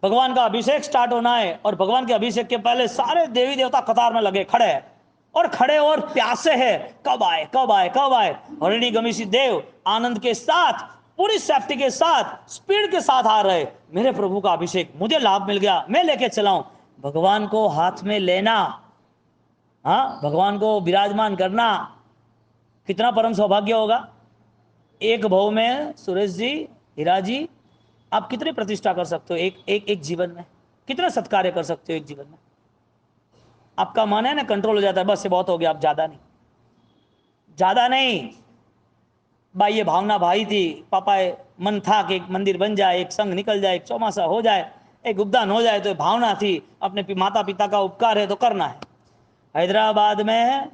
S1: भगवान का अभिषेक स्टार्ट होना है, और भगवान के अभिषेक के पहले सारे देवी देवता कतार में लगे खड़े और प्यासे हैं, कब आए कब आए कब आए। हरिणी गमिशी देव आनंद के साथ, पूरी सेफ्टी के साथ, स्पीड के साथ आ रहे, मेरे प्रभु का अभिषेक, मुझे लाभ मिल गया, मैं लेके चलाऊं। भगवान को हाथ में लेना, हाँ, भगवान को विराजमान करना कितना परम सौभाग्य होगा। एक भाव में सुरेश जी, हीरा जी, आप कितनी प्रतिष्ठा कर सकते हो एक जीवन में, कितना सत्कार्य कर सकते हो एक जीवन में। आपका मन है ना कंट्रोल हो जाता है, बस ये बहुत हो गया, अब ज्यादा नहीं। बाह्य भावना भाई थी, पापा मन था कि एक मंदिर बन जाए, एक संघ निकल जाए, एक चौमासा हो जाए, एक उपदान हो जाए, तो भावना थी, अपने माता पिता का उपकार है तो करना है। हैदराबाद में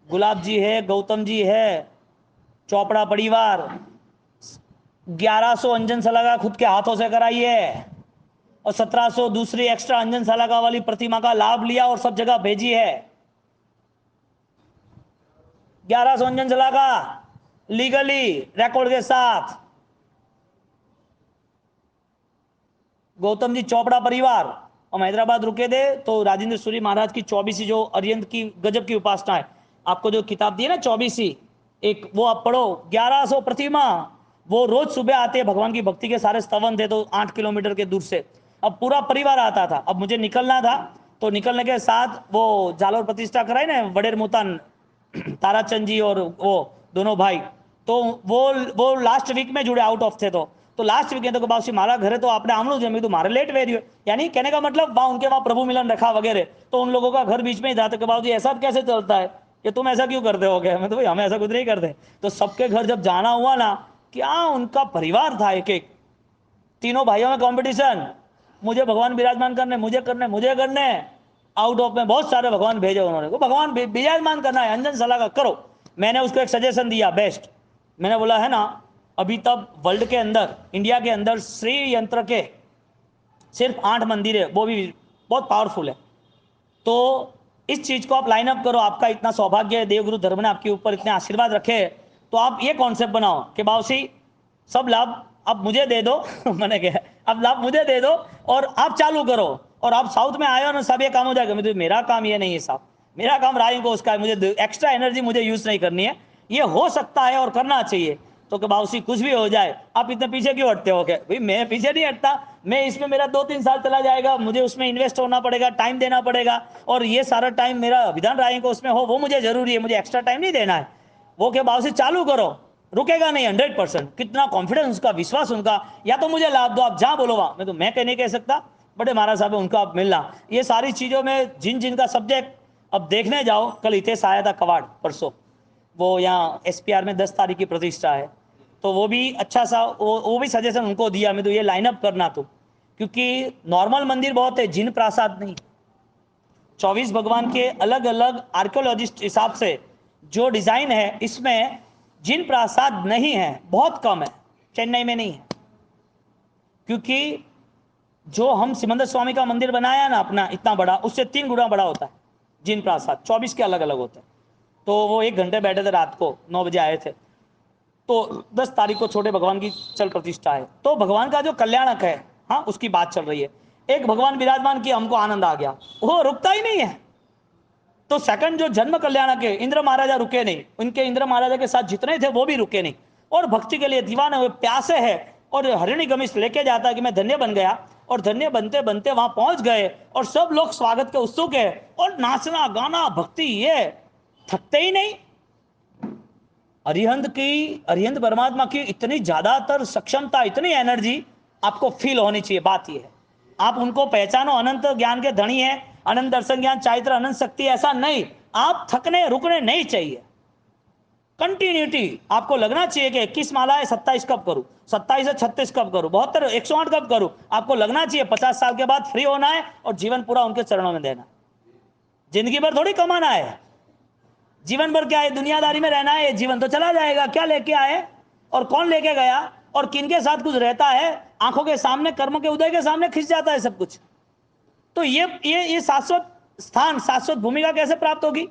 S1: गुलाब जी है, गौतम जी है, चोपड़ा परिवार 1100 अंजन सलागा खुद के हाथों से कराई है, और 1700 दूसरी एक्स्ट्रा अंजन सलागा वाली प्रतिमा का लाभ लिया और सब जगह भेजी है। 1100 अंजन सलागा लीगली रिकॉर्ड के साथ। गौतम जी चोपड़ा परिवार, हम हैदराबाद रुके थे तो राजेंद्र सूरी महाराज की 24वीं जो अरिहंत की गजब की उपासना है, आपको जो किताब दी है ना 24वीं, एक वो आप पढ़ो 1100 प्रतिमा, वो रोज सुबह आते हैं, भगवान की भक्ति के सारे स्तवन थे तो 8 किलोमीटर के दूर से, अब पूरा परिवार आता था। अब मुझे निकलना था, तो निकलने के साथ वो जालोर प्रतिष्ठा कराई ना वडेर मुतान ताराचंद जी और वो दोनों भाई, तो वो लास्ट वीक में जुड़े, आउट ऑफ थे तो लास्ट वीक तो बाबू मारा घरे तो आपने आमणु जमी तो मारे लेट वेरी हो, यानी कहने का मतलब वहां उनके वहां प्रभु मिलन रखा वगैरह, तो उन लोगों का घर बीच में ही था। तो बाबू जी ऐसा कैसे चलता है कि तुम ऐसा क्यों करते हो? क्या मैं तो भाई हम ऐसा कुछ नहीं करते। तो सबके घर जब जाना हुआ ना, क्या उनका परिवार था, एक एक तीनों भाइयों में कंपटीशन, मुझे भगवान विराजमान करने, मुझे करने, मुझे करने, आउट ऑफ में बहुत सारे भगवान भेजे उन्होंने को, भगवान विराजमान करना है, अंजन सलाह का करो। मैंने उसको एक सजेशन दिया बेस्ट, मैंने बोला है ना अभी तक वर्ल्ड के अंदर, इंडिया के अंदर श्री यंत्र के सिर्फ 8 मंदिर है, वो भी बहुत पावरफुल है। तो इस चीज को आप लाइन अप करो, आपका इतना सौभाग्य है, देवगुरु धर्म ने आपके ऊपर इतने आशीर्वाद रखे, तो आप ये कॉन्सेप्ट बनाओ कि बाबूसी सब लाभ अब मुझे दे दो मैंने कहा अब लाभ मुझे दे दो और आप चालू करो, और आप साउथ में आए हो ना सब ये काम हो जाएगा। मैं तो मेरा काम ये नहीं है साहब, मेरा काम राय को उसका है, मुझे एक्स्ट्रा एनर्जी मुझे यूज नहीं करनी है, ये हो सकता है और करना चाहिए। तो कि बाबूसी कुछ भी हो जाए आप इतने पीछे क्यों हटते हो? क्या भाई मैं पीछे नहीं हटता, मैं इसमें मेरा 2-3 साल चला जाएगा, मुझे उसमें इन्वेस्ट होना पड़ेगा, टाइम देना पड़ेगा, और ये सारा टाइम मेरा विधान राय को उसमें हो वो मुझे जरूरी है, मुझे एक्स्ट्रा टाइम नहीं देना है। वो के बाबूसी चालू करो, रुकेगा नहीं 100%। कितना कॉन्फिडेंस उसका, विश्वास उनका, या तो मुझे लाभ दो, आप जहां बोलो वहां, मैं तो मैं कह नहीं कह सकता, बड़े महाराज साहब उनका आप मिलना, ये सारी चीजों में जिन जिन का सब्जेक्ट अब देखने जाओ, कल हितेश आया था कवाड़ परसों, वो यहाँ SPR में 10 तारीख की प्रतिष्ठा है, तो वो भी अच्छा सा वो भी सजेशन उनको दिया, मैं तो ये लाइनअप करना, तो क्योंकि नॉर्मल मंदिर बहुत है, जिन प्रासाद नहीं, 24 भगवान के अलग अलग आर्कियोलॉजिस्ट हिसाब से जो डिजाइन है, इसमें जिन प्रासाद नहीं है, बहुत कम है, चेन्नई में नहीं है, क्योंकि जो हम सिमंदर स्वामी का मंदिर बनाया ना अपना इतना बड़ा, उससे 3 गुना बड़ा होता है जिन प्रासाद, 24 के अलग अलग होते हैं। तो वो 1 घंटे बैठे थे, रात को 9 बजे आए थे, तो 10 तारीख को छोटे भगवान की चल प्रतिष्ठा है, तो भगवान का जो कल्याणक है, हाँ उसकी बात चल रही है। एक भगवान विराजमान की, हमको आनंद आ गया, वो रुकता ही नहीं है। तो सेकंड जो जन्म कल्याणक है, इंद्र महाराजा रुके नहीं, उनके इंद्र महाराजा के साथ जितने थे वो भी रुके नहीं, और भक्ति के लिए दीवाने हुए, प्यासे है, और हरिणी गमिश लेके जाता है कि मैं धन्य बन गया, और धन्य बनते बनते वहां पहुंच गए, और सब लोग स्वागत के उत्सुक है, और नाचना गाना भक्ति, ये थकते ही नहीं। अरिहंत परमात्मा की इतनी ज्यादातर सक्षमता, इतनी एनर्जी आपको फील होनी चाहिए। बात यह है, आप उनको पहचानो, अनंत ज्ञान के धनी है, अनंत दर्शन ज्ञान चारित्र अनंत शक्ति, ऐसा नहीं, आप थकने रुकने नहीं चाहिए, कंटिन्यूटी आपको लगना चाहिए कि 21 माला है 27 कब करूं, 27 से 36 कब करूं, 72 108 कब करूं, आपको लगना चाहिए 50 साल के बाद फ्री होना है और जीवन पूरा उनके चरणों में देना। जिंदगी भर थोड़ी कमाना है, जीवन भर क्या है, दुनियादारी में रहना है, जीवन तो चला जाएगा, क्या लेके आए और कौन लेके गया और किन के साथ कुछ रहता है, आंखों के सामने, कर्म के उदय के सामने खिंच जाता है सब कुछ। तो ये शाश्वत स्थान, शाश्वत भूमिका कैसे प्राप्त होगी?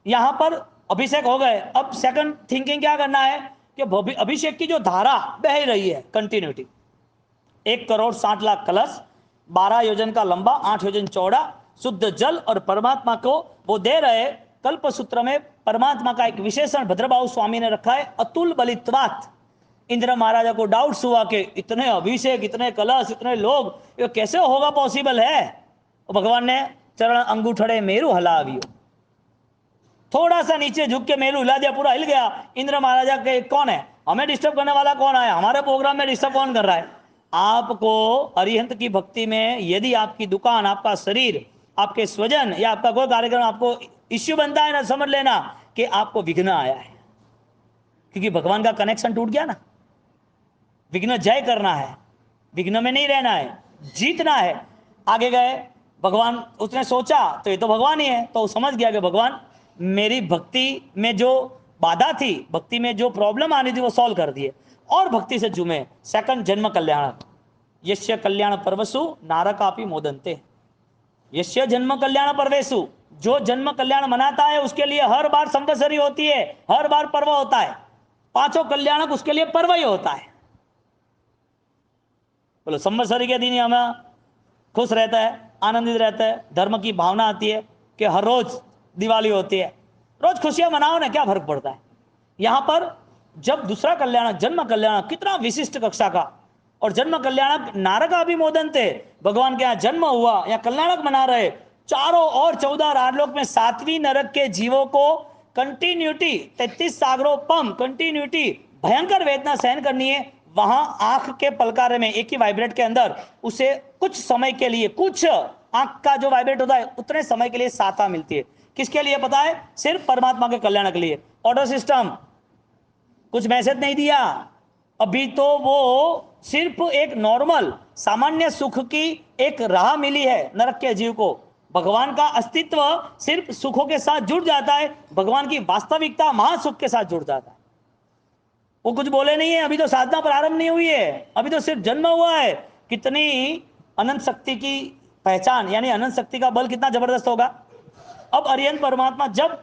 S1: यहां पर अभिषेक हो गए, अब सेकंड थिंकिंग क्या करना है कि अभिषेक की जो धारा बह रही है, कंटिन्यूटी, 1,60,00,000 कलश, 12 योजन का लंबा, 8 योजन चौड़ा, शुद्ध जल, और परमात्मा को वो दे रहे। कल्प सूत्र में परमात्मा का एक विशेषण भद्रबाहु स्वामी ने रखा है, अतुल बलित्वात। इंद्र महाराजा को डाउट्स हुआ कि इतने अभिषेक, इतने कलश, इतने लोग, ये कैसे होगा पॉसिबल है? भगवान ने चरण अंगूठड़े मेरू हलावियो, थोड़ा सा नीचे झुक के मेरू हिला दिया, पूरा हिल गया। इंद्र महाराजा के कौन है, हमें डिस्टर्ब करने वाला कौन आया, हमारे प्रोग्राम में डिस्टर्ब कौन कर रहा है? आपको अरिहंत की भक्ति में यदि आपकी दुकान, आपका शरीर, आपके स्वजन या आपका कोई कार्यक्रम आपको इश्यू बनता है ना, समझ लेना कि आपको विघ्न आया है, क्योंकि भगवान का कनेक्शन टूट गया ना। विघ्न जय करना है, विघ्न में नहीं रहना है, जीतना है। आगे गए, भगवान, उसने सोचा तो ये तो भगवान ही है, तो समझ गया कि भगवान मेरी भक्ति में जो बाधा थी, भक्ति में जो प्रॉब्लम आनी थी वो सॉल्व कर दिए, और भक्ति से जुमे। सेकंड जन्म कल्याण, यस्य कल्याण पर्वसु नारकापि मोदन्ते, यस्य जन्म कल्याण पर्वेसु, जो जन्म कल्याण मनाता है उसके लिए हर बार संवत्सरी होती है, हर बार पर्व होता है, 5 कल्याणक उसके लिए पर्व ही होता है। बोलो संवत्सरी के दिन ही हमें खुश रहता है, आनंदित रहता है, धर्म की भावना आती है कि हर रोज दिवाली होती है, रोज खुशियां मनाओ ना, क्या फर्क पड़ता है? यहां पर जब दूसरा कल्याणक जन्म कल्याणक कितना विशिष्ट कक्षा का, और जन्म कल्याणक नारक अभिमोदन थे, भगवान के यहां जन्म हुआ, या कल्याणक मना रहे, चारों और 14 राजलोक में 7वीं नरक के जीवों को कंटिन्यूटी 33 सागरों पम कंटिन्यूटी भयंकर वेदना सहन करनी है। वहां आंख के पलकारे में एक ही वाइब्रेट के अंदर उसे कुछ समय के लिए, कुछ आंख का जो वाइब्रेट होता है उतने समय के लिए सहायता मिलती है। किसके लिए पता है? सिर्फ परमात्मा के कल्याण के लिए। ऑर्डर सिस्टम कुछ मैसेज नहीं दिया अभी, तो वो सिर्फ एक नॉर्मल सामान्य सुख की एक राह मिली है नरक के जीव को। भगवान का अस्तित्व सिर्फ सुखों के साथ जुड़ जाता है, भगवान की वास्तविकता महासुख के साथ जुड़ जाता है। वो कुछ बोले नहीं है, अभी तो साधना प्रारंभ नहीं हुई है, अभी तो सिर्फ जन्म हुआ है। कितनी अनंत शक्ति की पहचान, यानी अनंत शक्ति का बल कितना जबरदस्त होगा। अब अरिहंत परमात्मा जब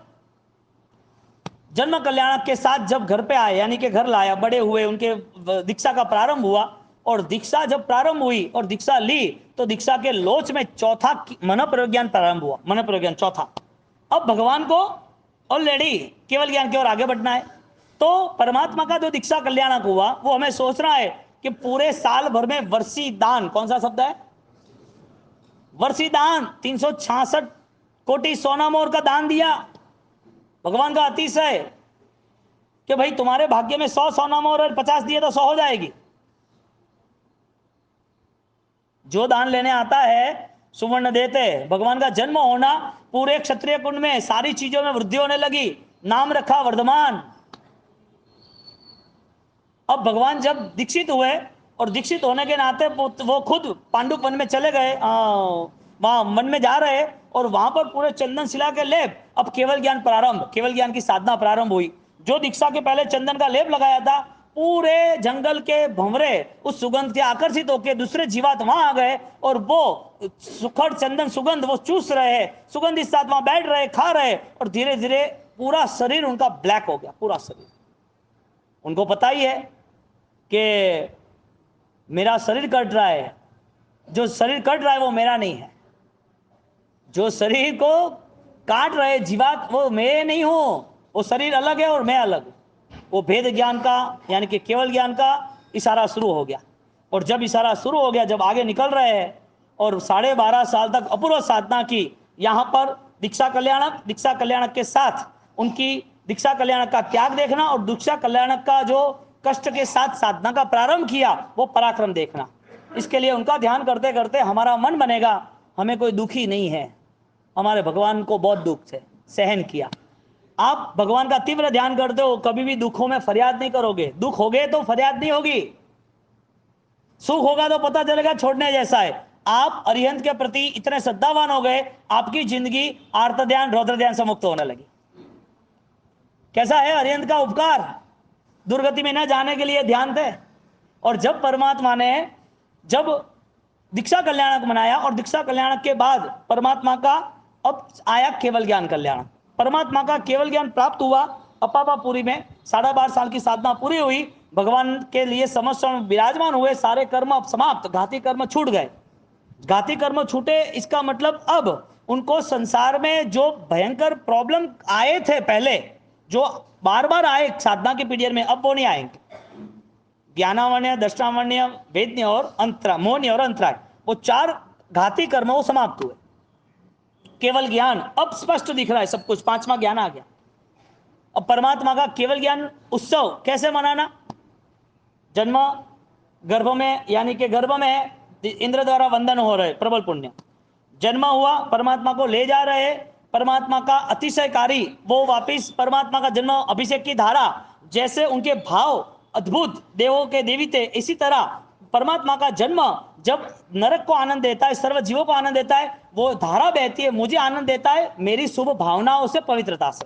S1: जन्म कल्याणक के साथ जब घर पे आए, यानी कि घर लाया, बड़े हुए, उनके दीक्षा का प्रारंभ हुआ, और दीक्षा जब प्रारंभ हुई और दीक्षा ली, तो दीक्षा के लोच में चौथा मन प्रज्ञान प्रारंभ हुआ, मन प्रज्ञान चौथा। अब भगवान को ऑलरेडी केवल ज्ञान की ओर आगे बढ़ना है, तो परमात्मा का जो दीक्षा कल्याणक हुआ वो हमें सोचना है कि पूरे साल भर में वर्षी दान, कौन सा शब्द है? वर्षी दान, 366 कोटि सोना मोर का दान दिया। भगवान का अतिशय कि भाई तुम्हारे भाग्य में 100 सोना मोर और 50 दिए तो 100 हो जाएगी। जो दान लेने आता है सुवर्ण देते। भगवान का जन्म होना, पूरे क्षत्रिय कुंड में सारी चीजों में वृद्धि होने लगी, नाम रखा वर्धमान। अब भगवान जब दीक्षित हुए और दीक्षित होने के नाते वो खुद पांडुप वन में चले गए, वहां मन में जा रहे, और वहां पर पूरे चंदन शिला के लेप। अब केवल ज्ञान प्रारंभ, केवल ज्ञान की साधना प्रारंभ हुई। जो दीक्षा के पहले चंदन का लेप लगाया था, पूरे जंगल के भंवरे उस सुगंध से आकर्षित होकर दूसरे जीवात वहां आ गए, और वो सुखद चंदन सुगंध वो चूस रहे, सुगंध इस साथ वहां बैठ रहे, खा रहे, और धीरे धीरे पूरा शरीर उनका ब्लैक हो गया, पूरा शरीर। उनको पता ही है कि मेरा शरीर कट रहा है, जो शरीर कट रहा है वो मेरा नहीं है, जो शरीर को काट रहे जीवात वो मैं नहीं हूं, वो शरीर अलग है और मैं अलग। वो भेद ज्ञान का, यानी कि केवल ज्ञान का इशारा शुरू हो गया। और जब इशारा शुरू हो गया, जब आगे निकल रहे हैं, और 12.5 साल तक अपूर्व साधना की, यहां पर दीक्षा कल्याणक के साथ उनकी दीक्षा कल्याणक का त्याग देखना, और दीक्षा कल्याणक का जो कष्ट के साथ साधना का प्रारंभ किया वो पराक्रम देखना। इसके लिए उनका ध्यान करते करते हमारा मन बनेगा हमें कोई दुखी नहीं है, हमारे भगवान को बहुत दुख से सहन किया। आप भगवान का तीव्र ध्यान करते हो, कभी भी दुखों में फरियाद नहीं करोगे। दुख हो गए तो फरियाद नहीं होगी, सुख होगा तो पता चलेगा छोड़ने जैसा है। आप अरिहंत के प्रति इतने श्रद्धावान हो गए, आपकी जिंदगी आर्त ध्यान रौद्र ध्यान से मुक्त होने लगी। कैसा है अरिहंत का उपकार? दुर्गति में न जाने के लिए ध्यान थे, और जब परमात्मा ने जब दीक्षा कल्याणक मनाया, और दीक्षा कल्याणक के बाद परमात्मा का अब आया केवल ज्ञान कल्याणक। परमात्मा का केवल ज्ञान प्राप्त हुआ अपापापुरी में, 12.5 साल की साधना पूरी हुई, भगवान के लिए समर्पण विराजमान हुए, सारे कर्म अब समाप्त, घाती कर्म छूट गए। घाती कर्म छूटे, इसका मतलब अब उनको संसार में जो भयंकर प्रॉब्लम आए थे पहले, जो बार बार आए साधना के पीरियड में, अब वो नहीं आएंगे। ज्ञानावण्य, दृष्टावण्य, वेद्य और अंतरा, मौन्य और अंतराय, वो 4 घाती कर्म वो समाप्त हुए। केवल ज्ञान अब स्पष्ट दिख रहा है सब कुछ, 5वां ज्ञान आ गया। अब परमात्मा का केवल ज्ञान उत्सव कैसे मनाना? जन्म गर्भ में, यानी कि गर्भ में इंद्र द्वारा वंदन हो रहे, प्रबल पुण्य। जन्म हुआ, परमात्मा को ले जा रहे, परमात्मा का अतिशयकारी, वो वापिस परमात्मा का जन्म, अभिषेक की धारा, जैसे उनके भाव अद्भुत, देवों के देवी थे, इसी तरह परमात्मा का जन्म जब नरक को आनंद देता है, सर्व जीवों को आनंद देता है, वो धारा बहती है, मुझे आनंद देता है मेरी शुभ भावनाओं से, पवित्रता से।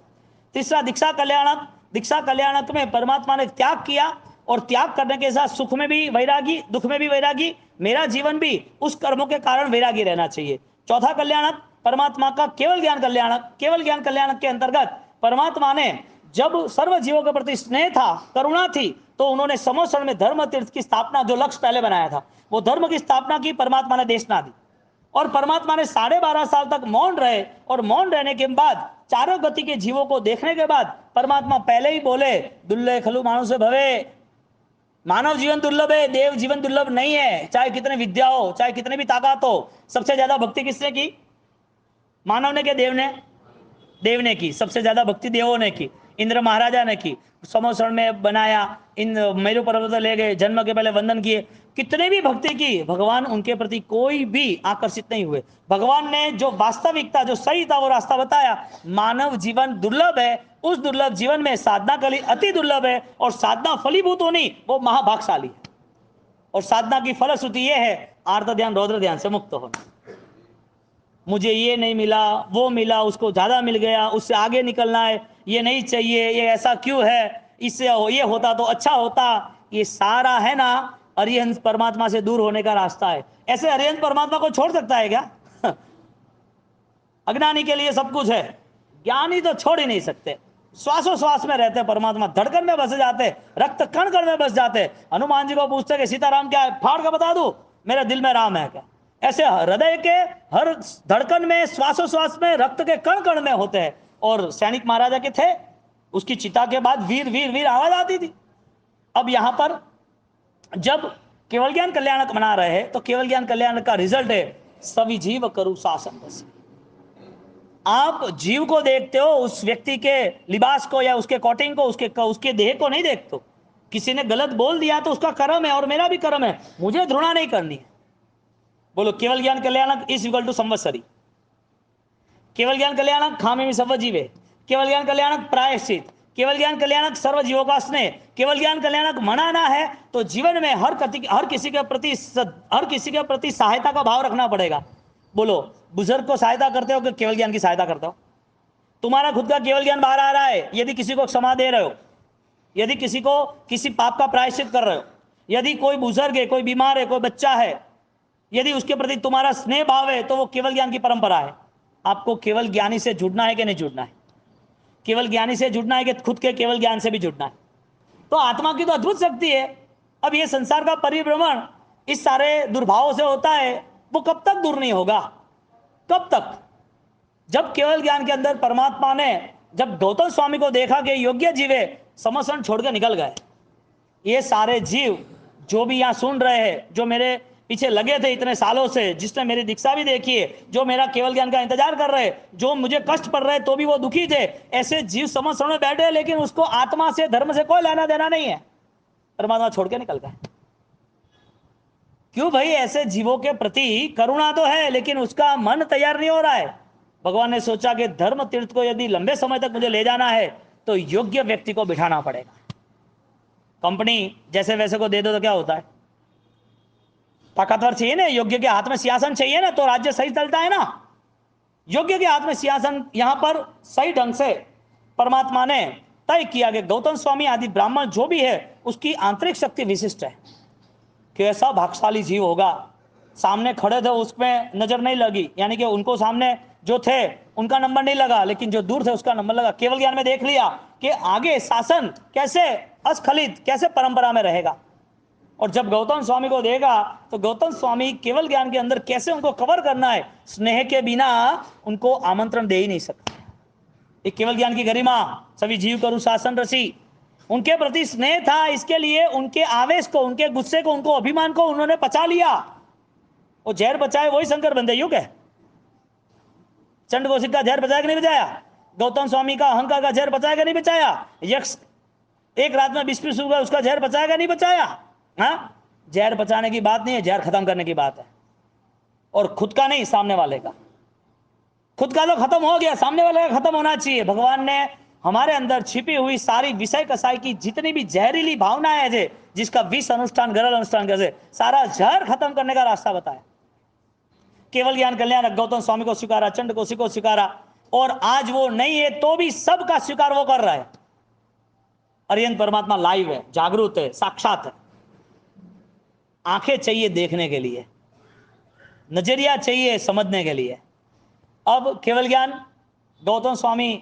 S1: तीसरा दीक्षा कल्याणक, दीक्षा कल्याणक में परमात्मा ने त्याग किया, और त्याग करने के साथ सुख में भी वैरागी, दुख में भी वैरागी, मेरा जीवन भी उस कर्मों के कारण वैरागी रहना चाहिए। चौथा कल्याणक परमात्मा का केवल ज्ञान कल्याणक। केवल ज्ञान कल्याणक के अंतर्गत परमात्मा ने जब सर्व जीवों के प्रति स्नेह था, करुणा थी, तो उन्होंने समोसण में धर्म तीर्थ की स्थापना, जो लक्ष्य पहले बनाया था, वो धर्म की स्थापना की, परमात्मा ने देशना दी। और परमात्मा ने 12.5 साल तक मौन रहे, और मौन रहने के बाद चारों गति के जीवों को देखने के बाद परमात्मा पहले ही बोले दुर्लभ खलु मानुष भवे, मानव जीवन दुर्लभ है, देव जीवन दुर्लभ नहीं है। चाहे कितने विद्या हो, चाहे कितने भी ताकत हो, सबसे ज्यादा भक्ति किसने की? मानव ने क्या देव ने? देव ने की। सबसे ज्यादा भक्ति देवों ने की, इंद्र महाराजा ने की। समोसण में बनाया, इन मेरु पर्वत ले गए, जन्म के पहले वंदन किए, कितने भी भक्ति की, भगवान उनके प्रति कोई भी आकर्षित नहीं हुए। भगवान ने जो वास्तविकता, जो सही था, वो रास्ता बताया। मानव जीवन दुर्लभ है, उस दुर्लभ जीवन में साधना कली अति दुर्लभ है, और साधना फलीभूत होनी वो महाभागशाली है। और साधना की फलश्रुति ये है आर्त ध्यान रौद्र ध्यान से मुक्त होना। मुझे ये नहीं मिला, वो मिला, उसको ज्यादा मिल गया, उससे आगे निकलना है, ये नहीं चाहिए, ये ऐसा क्यों है, इससे ये होता तो अच्छा होता, ये सारा है ना अरिहंत परमात्मा से दूर होने का रास्ता है। ऐसे अरिहंत परमात्मा को छोड़ सकता है क्या? अज्ञानी के लिए सब कुछ है, ज्ञानी तो छोड़ ही नहीं सकते। श्वासों श्वास में रहते परमात्मा, धड़कन में बस जाते, रक्त कण कण में बस जाते। हनुमान जी को पूछते कि सीताराम क्या है, फाड़ कर बता दूं, मेरे दिल में राम है क्या? ऐसे हृदय के हर धड़कन में, श्वासों श्वास में, रक्त के कण कण में होते हैं। और सैनिक महाराजा के थे, उसकी चिता के बाद वीर वीर वीर आवाज आती थी। अब यहां पर जब केवल ज्ञान कल्याणक मना रहे हैं, तो केवल ज्ञान कल्याणक का रिजल्ट है सभी जीव करू शासन बस। आप जीव को देखते हो, उस व्यक्ति के लिबास को या उसके कोटिंग को, उसके देह को नहीं देखते। किसी ने गलत बोल दिया तो उसका कर्म है, और मेरा भी कर्म है, मुझे घृणा नहीं करनी है। बोलो केवल ज्ञान कल्याणक इज इक्वल टू संवत्सरी, केवल ज्ञान कल्याणक खामी में सब जीवे, केवल ज्ञान कल्याणक प्रायश्चित, केवल ज्ञान कल्याणक सर्व जीवों का स्नेह, केवल ज्ञान कल्याणक मनाना है तो जीवन में हर किसी के प्रति सहायता का भाव रखना पड़ेगा। बोलो बुजुर्ग को सहायता करते हो कि केवल ज्ञान की सहायता करते हो? तुम्हारा खुद का केवल ज्ञान बाहर आ रहा है, यदि किसी को क्षमा दे रहे हो, यदि किसी को किसी पाप का प्रायश्चित कर रहे हो, यदि कोई बुजुर्ग है, कोई बीमार है, कोई बच्चा है, यदि उसके प्रति तुम्हारा स्नेह भाव है, तो वो केवल ज्ञान की परंपरा है। आपको केवल ज्ञानी से जुड़ना है कि नहीं जुड़ना है? केवल ज्ञानी से जुड़ना है कि खुद के केवल ज्ञान से भी जुड़ना है? तो आत्मा की तो अद्भुत शक्ति है। अब ये संसार का परिभ्रमण इस सारे दुर्भावों से होता है, वो कब तक दूर नहीं होगा? कब तक? जब केवल ज्ञान के अंदर परमात्मा ने जब गौतम स्वामी को देखा कि योग्य जीवे समर्षण छोड़कर निकल गए, ये सारे जीव जो भी यहां सुन रहे हैं, जो मेरे पीछे लगे थे इतने सालों से, जिसने मेरी दीक्षा भी देखी है, जो मेरा केवल ज्ञान का इंतजार कर रहे, जो मुझे कष्ट पड़ रहे तो भी वो दुखी थे, ऐसे जीव समर्षण में बैठे, लेकिन उसको आत्मा से, धर्म से कोई लेना देना नहीं है, परमात्मा छोड़ के निकल गए। क्यों भाई? ऐसे जीवों के प्रति करुणा तो है, लेकिन उसका मन तैयार नहीं हो रहा है। भगवान ने सोचा कि धर्म तीर्थ को यदि लंबे समय तक मुझे ले जाना है तो योग्य व्यक्ति को बिठाना पड़ेगा। कंपनी जैसे वैसे को दे दो तो क्या होता है? ताकतवर चाहिए ना, योग्य के हाथ में सिंहासन चाहिए ना, तो राज्य सही चलता है ना। योग्य के हाथ में सिंहासन यहां पर सही ढंग से परमात्मा ने तय किया कि गौतम स्वामी आदि ब्राह्मण जो भी है उसकी आंतरिक शक्ति विशिष्ट है। कैसा भाग्यशाली जीव होगा, सामने खड़े थे उसमें नजर नहीं लगी, यानी कि उनको सामने जो थे उनका नंबर नहीं लगा, लेकिन जो दूर थे उसका नंबर लगा। केवल ज्ञान में देख लिया कि आगे शासन कैसे अस्खलित, कैसे परंपरा में रहेगा। और जब गौतम स्वामी को देखा तो गौतम स्वामी केवल ज्ञान के अंदर कैसे उनको कवर करना है, स्नेह के बिना उनको आमंत्रण दे ही नहीं सकते। एक केवल ज्ञान की गरिमा, सभी जीव करू शासन रसी, उनके प्रति स्नेह था, इसके लिए उनके आवेश को, उनके गुस्से को, उनको अभिमान को उन्होंने पचा लिया। वो जहर बचाए वही शंकर बंदे युग है। चंड कौशिक का जहर बचाया कि नहीं बचाया? गौतम स्वामी का अहंकार का जहर बचाया कि नहीं बचाया? यक्ष एक रात में 20 रुपए उसका जहर बचाया कि नहीं बचाया? हाँ, जहर बचाने की बात नहीं है, जहर खत्म करने की बात है। और खुद का नहीं, सामने वाले का। खुद का तो खत्म हो गया, सामने वाले का खत्म होना चाहिए। भगवान ने हमारे अंदर छिपी हुई सारी विषय कसाई की जितनी भी जहरीली भावनाएं है, जिसका विष अनुष्ठान, गरल अनुष्ठान कैसे, सारा जहर खत्म करने का रास्ता बताया। केवल ज्ञान कल्याण गौतम स्वामी को स्वीकारा, चंड कौशिक को स्वीकारा, और आज वो नहीं है तो भी सबका स्वीकार वो कर रहा है। अरिहंत परमात्मा लाइव है, जागरूक है, साक्षात है। आंखें चाहिए देखने के लिए, नजरिया चाहिए समझने के लिए। अब केवल ज्ञान गौतम स्वामी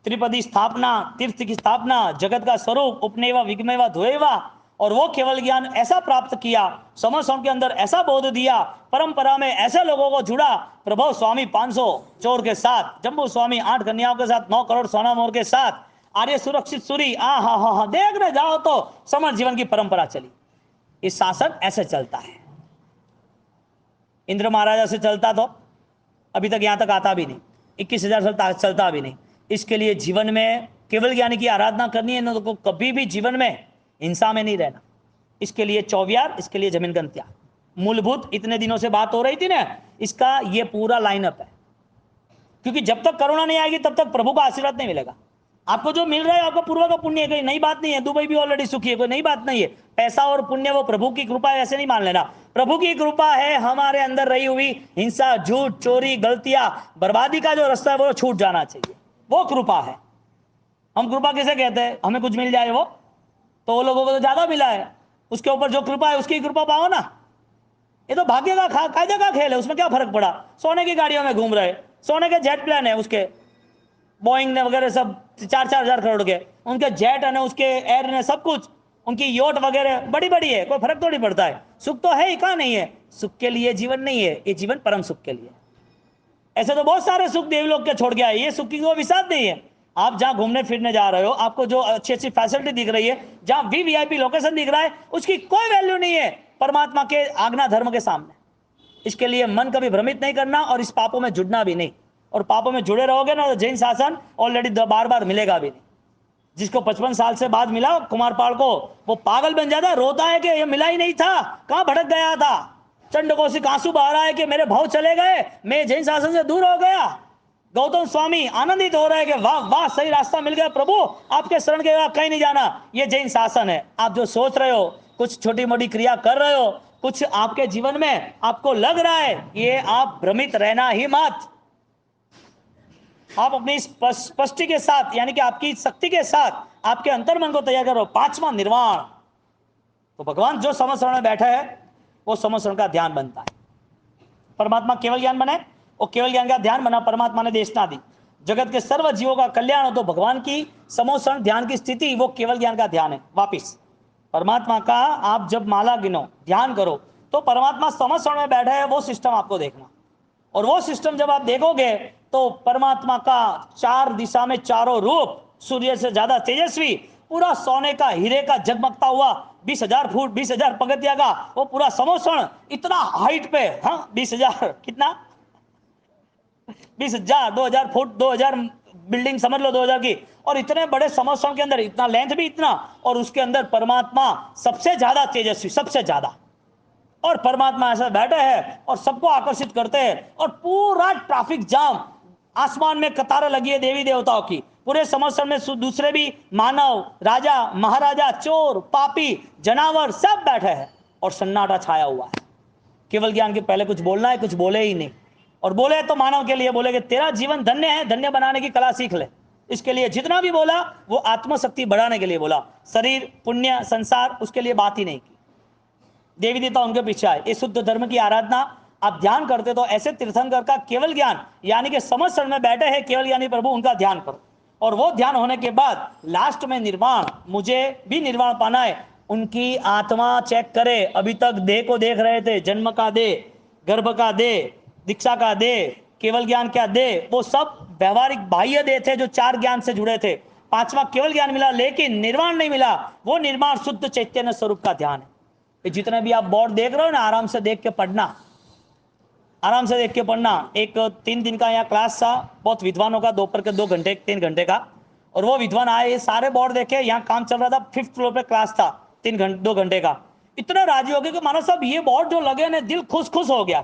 S1: त्रिपदी स्थापना, तीर्थ की स्थापना, जगत का स्वरूप, उपनेवा विग्मेवा धोएवा, और वो केवल ज्ञान ऐसा प्राप्त किया, समर्षण के अंदर ऐसा बोध दिया, परंपरा में ऐसे लोगों को जुड़ा, प्रभु स्वामी 500 चोर के साथ, जम्बू स्वामी 8 कन्याओं के साथ, 9 करोड़ सोना मोर के साथ, आर्य सुरक्षित सूरी, हा देखने जाओ तो समर जीवन की परंपरा चली। इस शासन ऐसे चलता है। इंद्र महाराजा से चलता तो अभी तक यहां तक आता भी नहीं, 21,000 साल चलता भी नहीं। इसके लिए जीवन में केवल ज्ञानी की आराधना करनी है ना, तो कभी भी जीवन में हिंसा में नहीं रहना। इसके लिए चौवियार, इसके लिए जमीन गंत्या, मूलभूत इतने दिनों से बात हो रही थी ना, इसका ये पूरा लाइनअप है। क्योंकि जब तक करुणा नहीं आएगी तब तक प्रभु का आशीर्वाद नहीं मिलेगा। आपको जो मिल रहा है आपका पूर्व का पुण्य है, कोई नई बात नहीं है। दुबई भी ऑलरेडी सुखी है, कोई नई बात नहीं है। पैसा और पुण्य वो प्रभु की कृपा है, ऐसे नहीं मान लेना। प्रभु की कृपा है, हमारे अंदर रही हुई हिंसा, झूठ, चोरी, गलतियां, बर्बादी का जो रास्ता है वो छूट जाना चाहिए, वो कृपा है। हम कृपा किसे कहते हैं? हमें कुछ मिल जाए वो, तो वो लोगों को तो ज्यादा मिला है, उसके ऊपर जो कृपा है उसकी कृपा पाओ ना। ये तो भाग्य का कायदे का खेल है, उसमें क्या फर्क पड़ा? सोने की गाड़ियों में घूम रहे, सोने के जेट प्लेन है उसके, बोइंग ने वगैरह सब 4-4 हजार करोड़ के उनके जेट है, उसके एयर ने, सब कुछ उनकी योट वगैरह बड़ी बड़ी है, कोई फर्क तो नहीं पड़ता है। सुख तो है ही, कहाँ नहीं है? सुख के लिए जीवन नहीं है, ये जीवन परम सुख के लिए। ऐसे तो बहुत सारे सुख देवलोक के छोड़ के आए, ये सुख की कोई विसात नहीं है। आप जहां घूमने फिरने जा रहे हो, आपको जो अच्छी अच्छी फैसिलिटी दिख रही है, जहां वीवीआईपी लोकेशन दिख रहा है, उसकी कोई वैल्यू नहीं है परमात्मा के आज्ञा धर्म के सामने। इसके लिए मन कभी भ्रमित नहीं करना और इस पापों में जुड़ना भी नहीं। और पापों में जुड़े रहोगे ना तो जैन शासन ऑलरेडी बार बार मिलेगा भी नहीं। जिसको 55 साल से बाद मिला कुमारपाल को, वो पागल बन जाता है, रोता है कि ये मिला ही नहीं था, कहां भटक गया था। चंडकोशिक आंसू बहा रहा है कि मेरे भाव चले गए, मैं जैन शासन से दूर हो गया। गौतम स्वामी आनंदित हो रहा है कि वाह वाह, सही रास्ता मिल गया प्रभु, आपके शरण के बाद कहीं नहीं जाना। ये जैन शासन है। आप जो सोच रहे हो, कुछ छोटी मोटी क्रिया कर रहे हो, कुछ आपके जीवन में आपको लग रहा है, ये आप भ्रमित रहना ही मत। आप अपनी स्पष्टि के साथ, यानी कि आपकी शक्ति के साथ आपके अंतर्मन को तैयार करो। 5वां निर्वाण। तो भगवान जो समस्रण में बैठा है वो समस्रण का ध्यान बनता है। परमात्मा केवल ज्ञान बने, वो केवल ज्ञान का ध्यान बना। परमात्मा ने देशना दी, जगत के सर्व जीवों का कल्याण हो, तो भगवान की समोसरण ध्यान की स्थिति वो केवल ज्ञान का ध्यान है। वापिस परमात्मा का आप जब माला गिनो, ध्यान करो, तो परमात्मा समस्रण में बैठा है, वो सिस्टम आपको देखना। और वो सिस्टम जब आप देखोगे तो परमात्मा का 4 दिशा में चारों रूप, सूर्य से ज्यादा तेजस्वी, पूरा सोने का, हीरे का जगमगता हुआ, 20,000 फुट, 20,000 पगथिया का वो पूरा समोसण, इतना हाइट पे, हाँ 20,000 कितना, 20,000, 2,000 फुट, 2,000 बिल्डिंग समझ लो 2,000 की, और इतने बड़े समोसण के अंदर इतना लेंथ भी इतना, और उसके अंदर परमात्मा सबसे ज्यादा तेजस्वी, सबसे ज्यादा। और परमात्मा ऐसा बैठे हैं और सबको आकर्षित करते हैं, और पूरा ट्रैफिक जाम, आसमान में कतारें लगी है देवी देवताओं की, पूरे समस्या में दूसरे भी मानव, राजा, महाराजा, चोर, पापी, जनावर सब बैठे हैं और सन्नाटा छाया हुआ है। केवल ज्ञान के पहले कुछ बोलना है, कुछ बोले ही नहीं, और बोले तो मानव के लिए बोले कि तेरा जीवन धन्य है, धन्य बनाने की कला सीख ले। इसके लिए जितना भी बोला वो आत्मशक्ति बढ़ाने के लिए बोला, शरीर, पुण्य, संसार, उसके लिए बात ही नहीं की। देवी देवता उनके पीछे आए। ये शुद्ध धर्म की आराधना आप ध्यान करते तो ऐसे तीर्थंकर का केवल ज्ञान, यानी कि समस्रण में बैठे हैं केवल ज्ञानी प्रभु, उनका ध्यान करो। और वो ध्यान होने के बाद लास्ट में निर्वाण, मुझे भी निर्वाण पाना है, उनकी आत्मा चेक करे। अभी तक देह को देख रहे थे, जन्म का देह, गर्भ का देह, दीक्षा का देह, केवल ज्ञान क्या देह, वो सब व्यवहारिक बाह्य देह थे जो 4 ज्ञान से जुड़े थे। 5वां केवल ज्ञान मिला, लेकिन निर्वाण नहीं मिला। वो निर्वाण शुद्ध चैतन्य स्वरूप का ध्यान है। जितने भी आप बोर्ड देख रहे हो ना, आराम से देख के पढ़ना, आराम से देख के पढ़ना। एक 3 दिन का यहाँ क्लास था, बहुत विद्वानों का, दोपहर के 2 घंटे 3 घंटे का, और वो विद्वान आए, सारे बोर्ड देखे। यहाँ काम चल रहा था, 5th फ्लोर पे क्लास था, 2 घंटे का। इतने राजी हो गए कि मानो साहब ये बोर्ड जो लगे ना, दिल खुश खुश हो गया।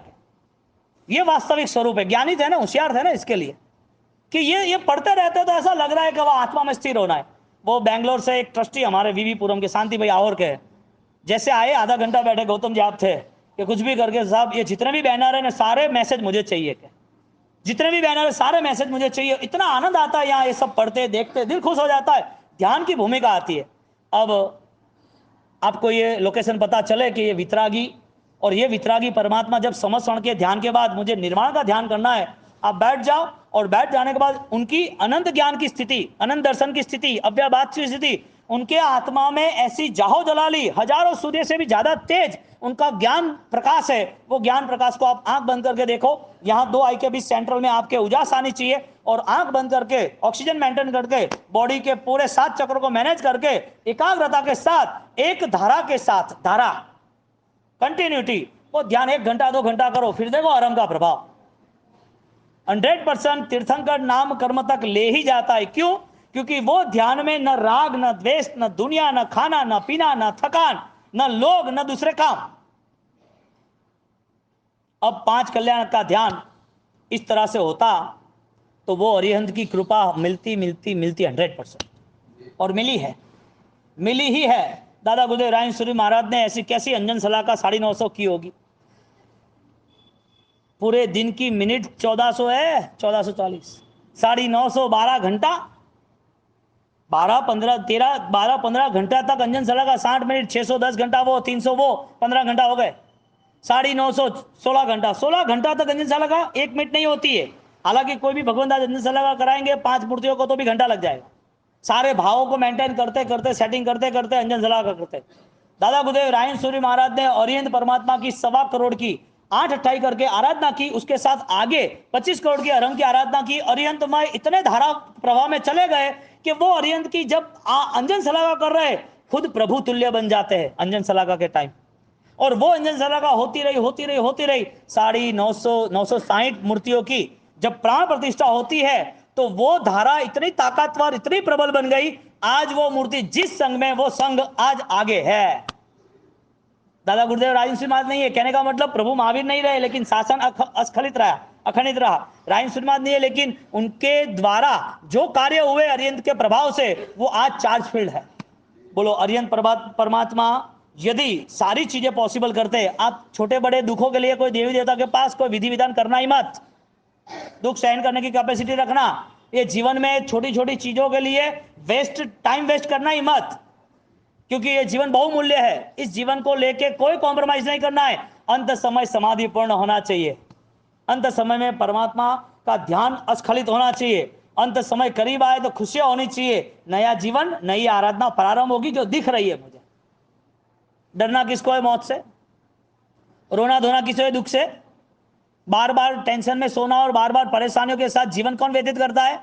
S1: ये वास्तविक स्वरूप है। ज्ञानी थे ना, होशियार थे ना इसके लिए, कि ये पढ़ते रहते तो ऐसा लग रहा है कि वह आत्मा में स्थिर होना है। वो बैंगलोर से एक ट्रस्टी हमारे वीवीपुरम के शांति भाई आहोर के, जैसे आए आधा घंटा बैठे, गौतम जी आप थे कि कुछ भी करके साहब ये जितने भी बैनर है ना, सारे मैसेज मुझे चाहिए, क्या जितने भी बैनर है सारे मैसेज मुझे चाहिए। इतना आनंद आता है यहाँ ये सब पढ़ते देखते, दिल खुश हो जाता है। ध्यान की भूमिका आती है। अब आपको ये लोकेशन पता चले कि ये वितरागी, और ये वितरागी परमात्मा जब समस्रण के ध्यान के बाद मुझे निर्वाण का ध्यान करना है, आप बैठ जाओ, और बैठ जाने के बाद उनकी अनंत ज्ञान की स्थिति, अनंत दर्शन की स्थिति, अव्यय बात की स्थिति, उनके आत्मा में ऐसी जाहो जलाली, हजारों सूर्य से भी ज्यादा तेज उनका ज्ञान प्रकाश है। वो ज्ञान प्रकाश को आप आंख बंद करके देखो, यहां दो आई के बीच सेंट्रल में आपके उजास आनी चाहिए, और आंख बंद करके ऑक्सीजन मेंटेन करके बॉडी के पूरे 7 चक्रों को मैनेज करके एकाग्रता के साथ एक धारा के साथ, धारा कंटिन्यूटी, वो ध्यान 1 घंटा 2 घंटा करो, फिर देखो अरम का प्रभाव। 100% तीर्थंकर नाम कर्म तक ले ही जाता है। क्यों? क्योंकि वो ध्यान में न राग, न द्वेष, न दुनिया, न खाना, न पीना, न थकान, न लोग, न दूसरे काम। अब 5 कल्याण का ध्यान इस तरह से होता तो वो अरिहंत की कृपा मिलती 100%, और मिली है, मिली ही है। दादा गुरुदेव रायन सूरी महाराज ने ऐसी कैसी अंजन सलाह का 950 की होगी। पूरे दिन की मिनट 1400 है, 1440, 950, 12 घंटा, 12-15 घंटा तक अंजन सलाह का 60 मिनट, 610 घंटा वो, 300 वो, 15 घंटा हो गए, 950, 16 घंटा, 16 घंटा तक अंजन सलाह का 1 मिनट नहीं होती है। हालांकि कोई भी भगवान दास अंजन सलाह का कराएंगे 5 मूर्तियों को तो भी घंटा लग जाएगा, सारे भावों को मेंटेन करते करते, सेटिंग करते करते अंजन सलाह का करते। दादा गुरुदेव रायन सूरी महाराज ने अरिहंत परमात्मा की 1.25 करोड़ की 8 अट्ठाई करके आराधना की, उसके साथ आगे 25 करोड़ की अरहम की आराधना की। अरिहंत में इतने धारा प्रवाह में चले गए कि वो अरिहंत की जब अंजन सलाका कर रहे, खुद प्रभु तुल्य बन जाते हैं अंजन सलाका के टाइम। और वो अंजन सलाका होती रही 960 मूर्तियों की जब प्राण प्रतिष्ठा होती है तो वो धारा इतनी ताकतवर, इतनी प्रबल बन गई, आज वो मूर्ति जिस संघ में, वो संघ आज आगे है। दादा गुरुदेव रायन सूरी महाराज नहीं है, कहने का मतलब प्रभु महावीर नहीं रहे लेकिन शासन अस्खलित रहा, अखंडित रहा। रायन सूरी महाराज नहीं है लेकिन उनके द्वारा जो कार्य हुए अरिहंत के प्रभाव से, वो आज चार्ज फील्ड है। बोलो, अरिहंत परमात्मा यदि सारी चीजें पॉसिबल करते, आप छोटे बड़े दुखों के लिए कोई देवी देवता के पास कोई विधि विधान करना ही मत, दुख सहन करने की कैपेसिटी रखना। ये जीवन में छोटी छोटी चीजों के लिए टाइम वेस्ट करना ही मत, क्योंकि ये जीवन बहुमूल्य है। इस जीवन को लेके कोई कॉम्प्रोमाइज नहीं करना है। अंत समय समाधि पूर्ण होना चाहिए, अंत समय में परमात्मा का ध्यान अस्खलित होना चाहिए, अंत समय करीब आए तो खुशियां होनी चाहिए। नया जीवन, नई आराधना प्रारंभ होगी जो दिख रही है मुझे। डरना किसको है मौत से? रोना धोना किसको है दुख से? बार बार टेंशन में सोना और बार बार परेशानियों के साथ जीवन कौन व्यतीत करता है?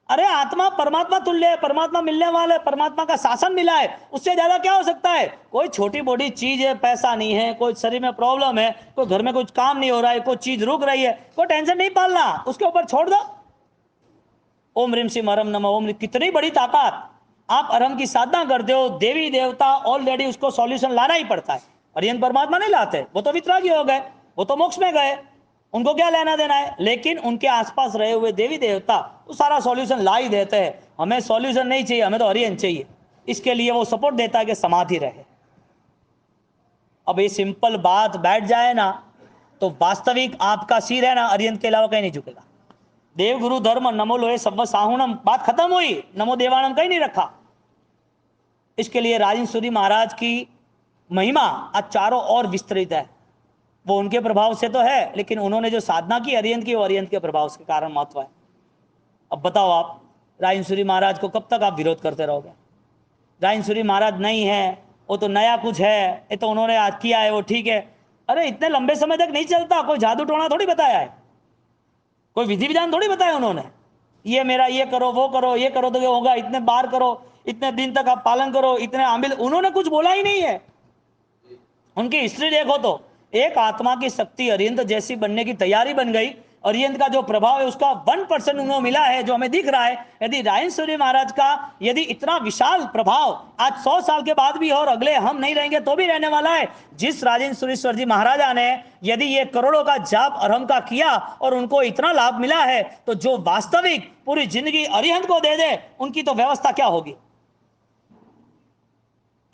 S1: अरे आत्मा परमात्मा तुल्य है, परमात्मा मिलने वाला है, परमात्मा का शासन मिला है, उससे ज्यादा क्या हो सकता है? कोई छोटी मोटी चीज है, पैसा नहीं है, कोई शरीर में प्रॉब्लम है, कोई घर में कुछ काम नहीं हो रहा है, कोई चीज रुक रही है, कोई टेंशन नहीं पालना, उसके ऊपर छोड़ दो। ओम ह्रीम श्रीम अरम नमः ओम। कितनी बड़ी ताकत! आप अरम की साधना करते हो, देवी देवता ऑलरेडी उसको सॉल्यूशन लाना ही पड़ता है। अरिहंत परमात्मा नहीं लाते, वो तो वितरागी हो गए, वो तो मोक्ष में गए, उनको क्या लेना देना है। लेकिन उनके आसपास रहे हुए देवी देवता वो सारा सॉल्यूशन ला ही देते हैं। हमें सॉल्यूशन नहीं चाहिए, हमें तो अरिहंत चाहिए। इसके लिए वो सपोर्ट देता है कि समाधि रहे। अब ये सिंपल बात बैठ जाए ना तो वास्तविक आपका सिर है ना अरिहंत के अलावा कहीं नहीं झुकेगा। देव गुरु धर्म नमो लोहे सब साहुणम, बात खत्म हुई, नमो देवानम कहीं नहीं रखा। इसके लिए राजन सूरी महाराज की महिमा आज चारों ओर विस्तृत है। वो उनके प्रभाव से तो है, लेकिन उन्होंने जो साधना की अरिहंत की, वो अरिहंत के प्रभाव के कारण महत्व है। अब बताओ आप राजन सूरी महाराज को कब तक आप विरोध करते रहोगे? राजन सूरी महाराज नहीं है, वो तो नया कुछ है, ये तो उन्होंने आज किया है, वो ठीक है। अरे इतने लंबे समय तक नहीं चलता, कोई जादू टोना थोड़ी बताया है, कोई विधि विधान थोड़ी बताया उन्होंने। ये मेरा ये करो, वो करो, ये करो तो ये होगा, इतने बार करो, इतने दिन तक आप पालन करो, इतने आमिल, उन्होंने कुछ बोला ही नहीं है। उनकी हिस्ट्री देखो तो एक आत्मा की शक्ति अरिहंत जैसी बनने की तैयारी बन गई। अरिहंत का जो प्रभाव है उसका 1% उन्हें मिला है, जो हमें दिख रहा है। यदि रायन सूरी महाराज का यदि इतना विशाल प्रभाव आज 100 साल के बाद भी और अगले हम नहीं रहेंगे तो भी रहने वाला है। जिस राजेंद्र सूरीश्वर जी महाराजा ने यदि ये करोड़ों का जाप अरहम का किया और उनको इतना लाभ मिला है, तो जो वास्तविक पूरी जिंदगी अरिहंत को दे दे, उनकी तो व्यवस्था क्या होगी।